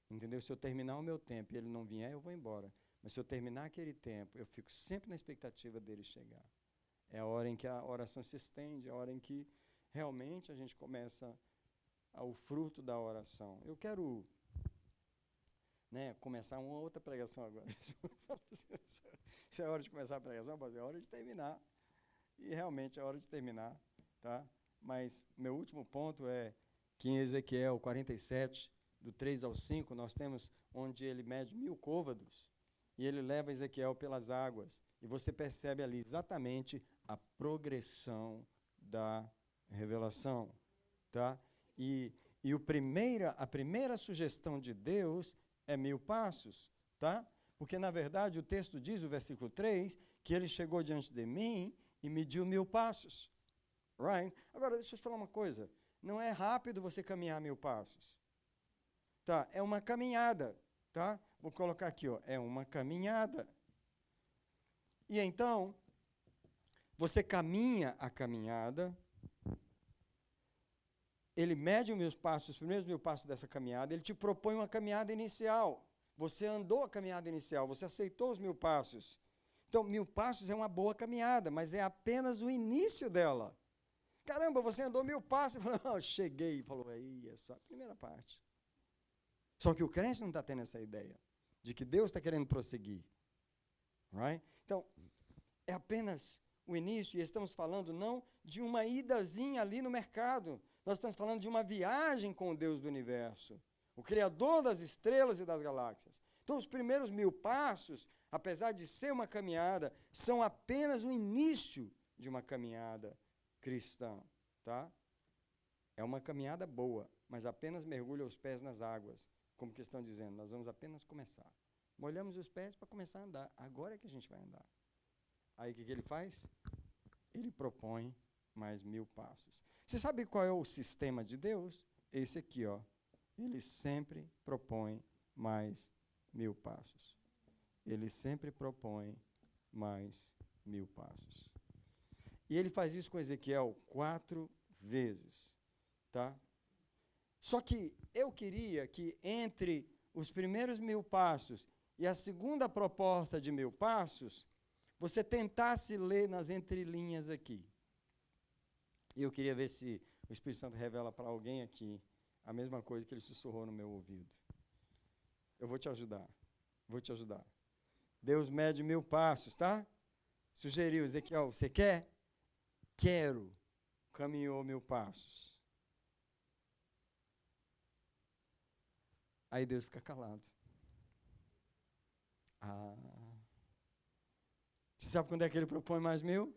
entendeu? Se eu terminar o meu tempo e ele não vier, eu vou embora. Mas se eu terminar aquele tempo, eu fico sempre na expectativa dele chegar. É a hora em que a oração se estende, é a hora em que realmente a gente começa o fruto da oração. Eu quero começar uma outra pregação agora. Se é hora de começar a pregação, é hora de terminar. E realmente é hora de terminar. Tá? Mas meu último ponto é que em Ezequiel 47, do 3 ao 5, nós temos onde ele mede 1000 côvados e ele leva Ezequiel pelas águas. E você percebe ali exatamente a progressão da revelação. Tá? E a primeira sugestão de Deus é 1000 passos. Tá? Porque, na verdade, o texto diz, o versículo 3, que ele chegou diante de mim e mediu 1000 passos. Right? Agora, deixa eu te falar uma coisa. Não é rápido você caminhar 1000 passos. Tá? É uma caminhada. Tá? Vou colocar aqui, ó. É uma caminhada. E então, você caminha a caminhada, ele mede os 1000 passos, os primeiros 1000 passos dessa caminhada, ele te propõe uma caminhada inicial. Você andou a caminhada inicial, você aceitou os 1000 passos. Então, 1000 passos é uma boa caminhada, mas é apenas o início dela. Caramba, você andou 1000 passos, falou, cheguei, falou, aí é só a primeira parte. Só que o crente não está tendo essa ideia de que Deus está querendo prosseguir. Right? Então, é apenas o início, e estamos falando não de uma idazinha ali no mercado, nós estamos falando de uma viagem com o Deus do universo, o Criador das estrelas e das galáxias. Então, os primeiros 1000 passos, apesar de ser uma caminhada, são apenas o início de uma caminhada cristã, tá? É uma caminhada boa, mas apenas mergulha os pés nas águas, como que estão dizendo, nós vamos apenas começar. Molhamos os pés para começar a andar, agora é que a gente vai andar. Aí o que ele faz? Ele propõe mais 1000 passos. Você sabe qual é o sistema de Deus? Esse aqui, ó. Ele sempre propõe mais 1000 passos. Ele sempre propõe mais 1000 passos. E ele faz isso com Ezequiel 4 vezes, tá? Só que eu queria que entre os primeiros 1000 passos e a segunda proposta de 1000 passos, você tentasse ler nas entrelinhas aqui. E eu queria ver se o Espírito Santo revela para alguém aqui a mesma coisa que ele sussurrou no meu ouvido. Eu vou te ajudar. Vou te ajudar. Deus mede 1000 passos, tá? Sugeriu, Ezequiel, você quer? Quero. Caminhou 1000 passos. Aí Deus fica calado. Você sabe quando é que ele propõe mais 1000?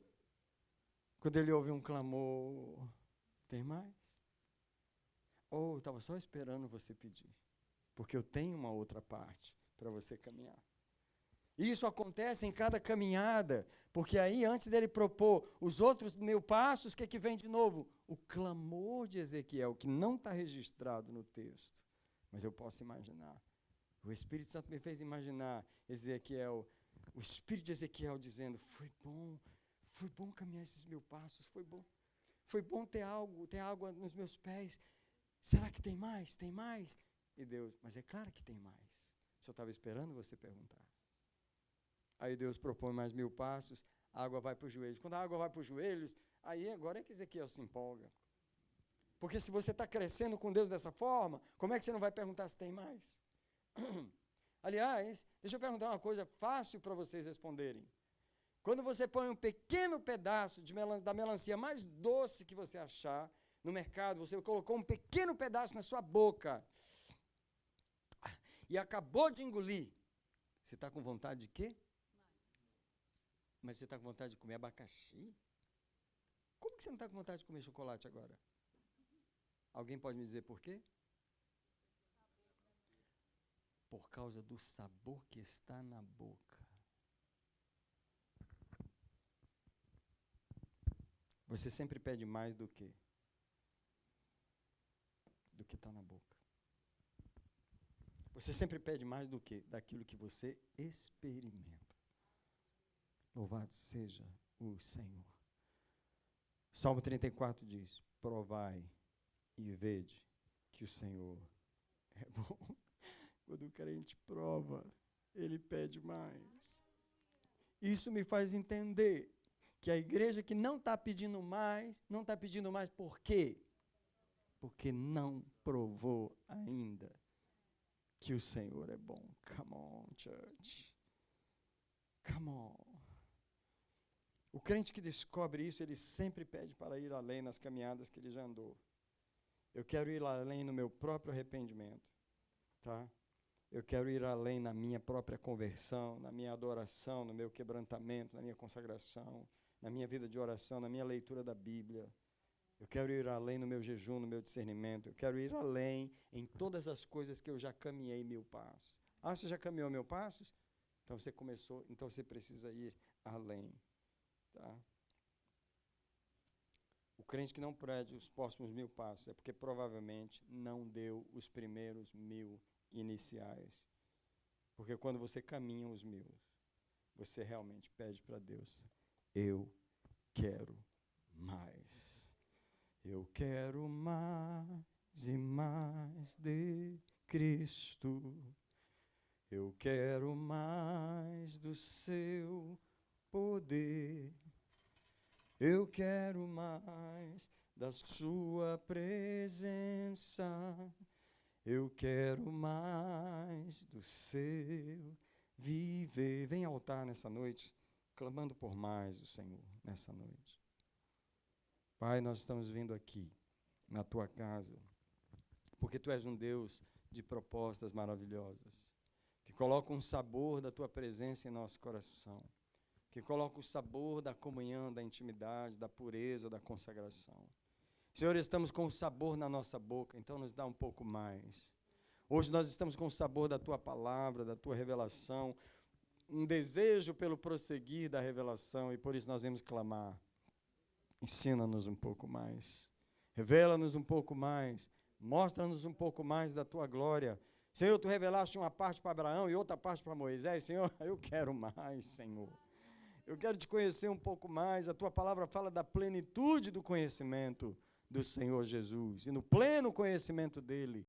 Quando ele ouve um clamor, tem mais? Ou eu estava só esperando você pedir, porque eu tenho uma outra parte para você caminhar. E isso acontece em cada caminhada, porque aí antes dele propor os outros 1000 passos, o que vem de novo? O clamor de Ezequiel, que não está registrado no texto, mas eu posso imaginar. O Espírito Santo me fez imaginar Ezequiel, o Espírito de Ezequiel dizendo, foi bom caminhar esses 1000 passos, foi bom ter água nos meus pés, será que tem mais? Tem mais? E Deus, mas é claro que tem mais, só estava esperando você perguntar. Aí Deus propõe mais 1000 passos, a água vai para os joelhos. Quando a água vai para os joelhos, aí agora é que Ezequiel se empolga. Porque se você está crescendo com Deus dessa forma, como é que você não vai perguntar se tem mais? Aliás, deixa eu perguntar uma coisa fácil para vocês responderem. Quando você põe um pequeno pedaço da melancia mais doce que você achar no mercado, você colocou um pequeno pedaço na sua boca e acabou de engolir, você está com vontade de quê? Mas você está com vontade de comer abacaxi? Como que você não está com vontade de comer chocolate agora? Alguém pode me dizer por quê? Por causa do sabor que está na boca. Você sempre pede mais do que? do que está na boca. Você sempre pede mais do que daquilo que você experimenta. Louvado seja o Senhor. Salmo 34 diz: provai e vede que o Senhor é bom. Quando o crente prova, ele pede mais. Isso me faz entender que a igreja que não está pedindo mais por quê? Porque não provou ainda que o Senhor é bom. Come on, church. Come on. O crente que descobre isso, ele sempre pede para ir além nas caminhadas que ele já andou. Eu quero ir além no meu próprio arrependimento, tá? Eu quero ir além na minha própria conversão, na minha adoração, no meu quebrantamento, na minha consagração, na minha vida de oração, na minha leitura da Bíblia. Eu quero ir além no meu jejum, no meu discernimento. Eu quero ir além em todas as coisas que eu já caminhei 1000 passos. Ah, você já caminhou 1000 passos? Então você começou, então você precisa ir além. Tá? O crente que não pede os próximos 1000 passos é porque provavelmente não deu os primeiros 1000 iniciais. Porque quando você caminha os 1000, você realmente pede para Deus: eu quero mais. Eu quero mais e mais de Cristo. Eu quero mais do seu poder. Eu quero mais da sua presença. Eu quero mais do seu viver. Vem ao altar nessa noite, clamando por mais o Senhor nessa noite. Pai, nós estamos vindo aqui, na tua casa, porque tu és um Deus de propostas maravilhosas, que coloca um sabor da tua presença em nosso coração, que coloca o sabor da comunhão, da intimidade, da pureza, da consagração. Senhor, estamos com o sabor na nossa boca, então nos dá um pouco mais. Hoje nós estamos com o sabor da tua palavra, da tua revelação, um desejo pelo prosseguir da revelação, e por isso nós vamos clamar. Ensina-nos um pouco mais, revela-nos um pouco mais, mostra-nos um pouco mais da tua glória. Senhor, tu revelaste uma parte para Abraão e outra parte para Moisés. Senhor, eu quero mais, Senhor. Eu quero te conhecer um pouco mais. A tua palavra fala da plenitude do conhecimento do Senhor Jesus. E no pleno conhecimento dele,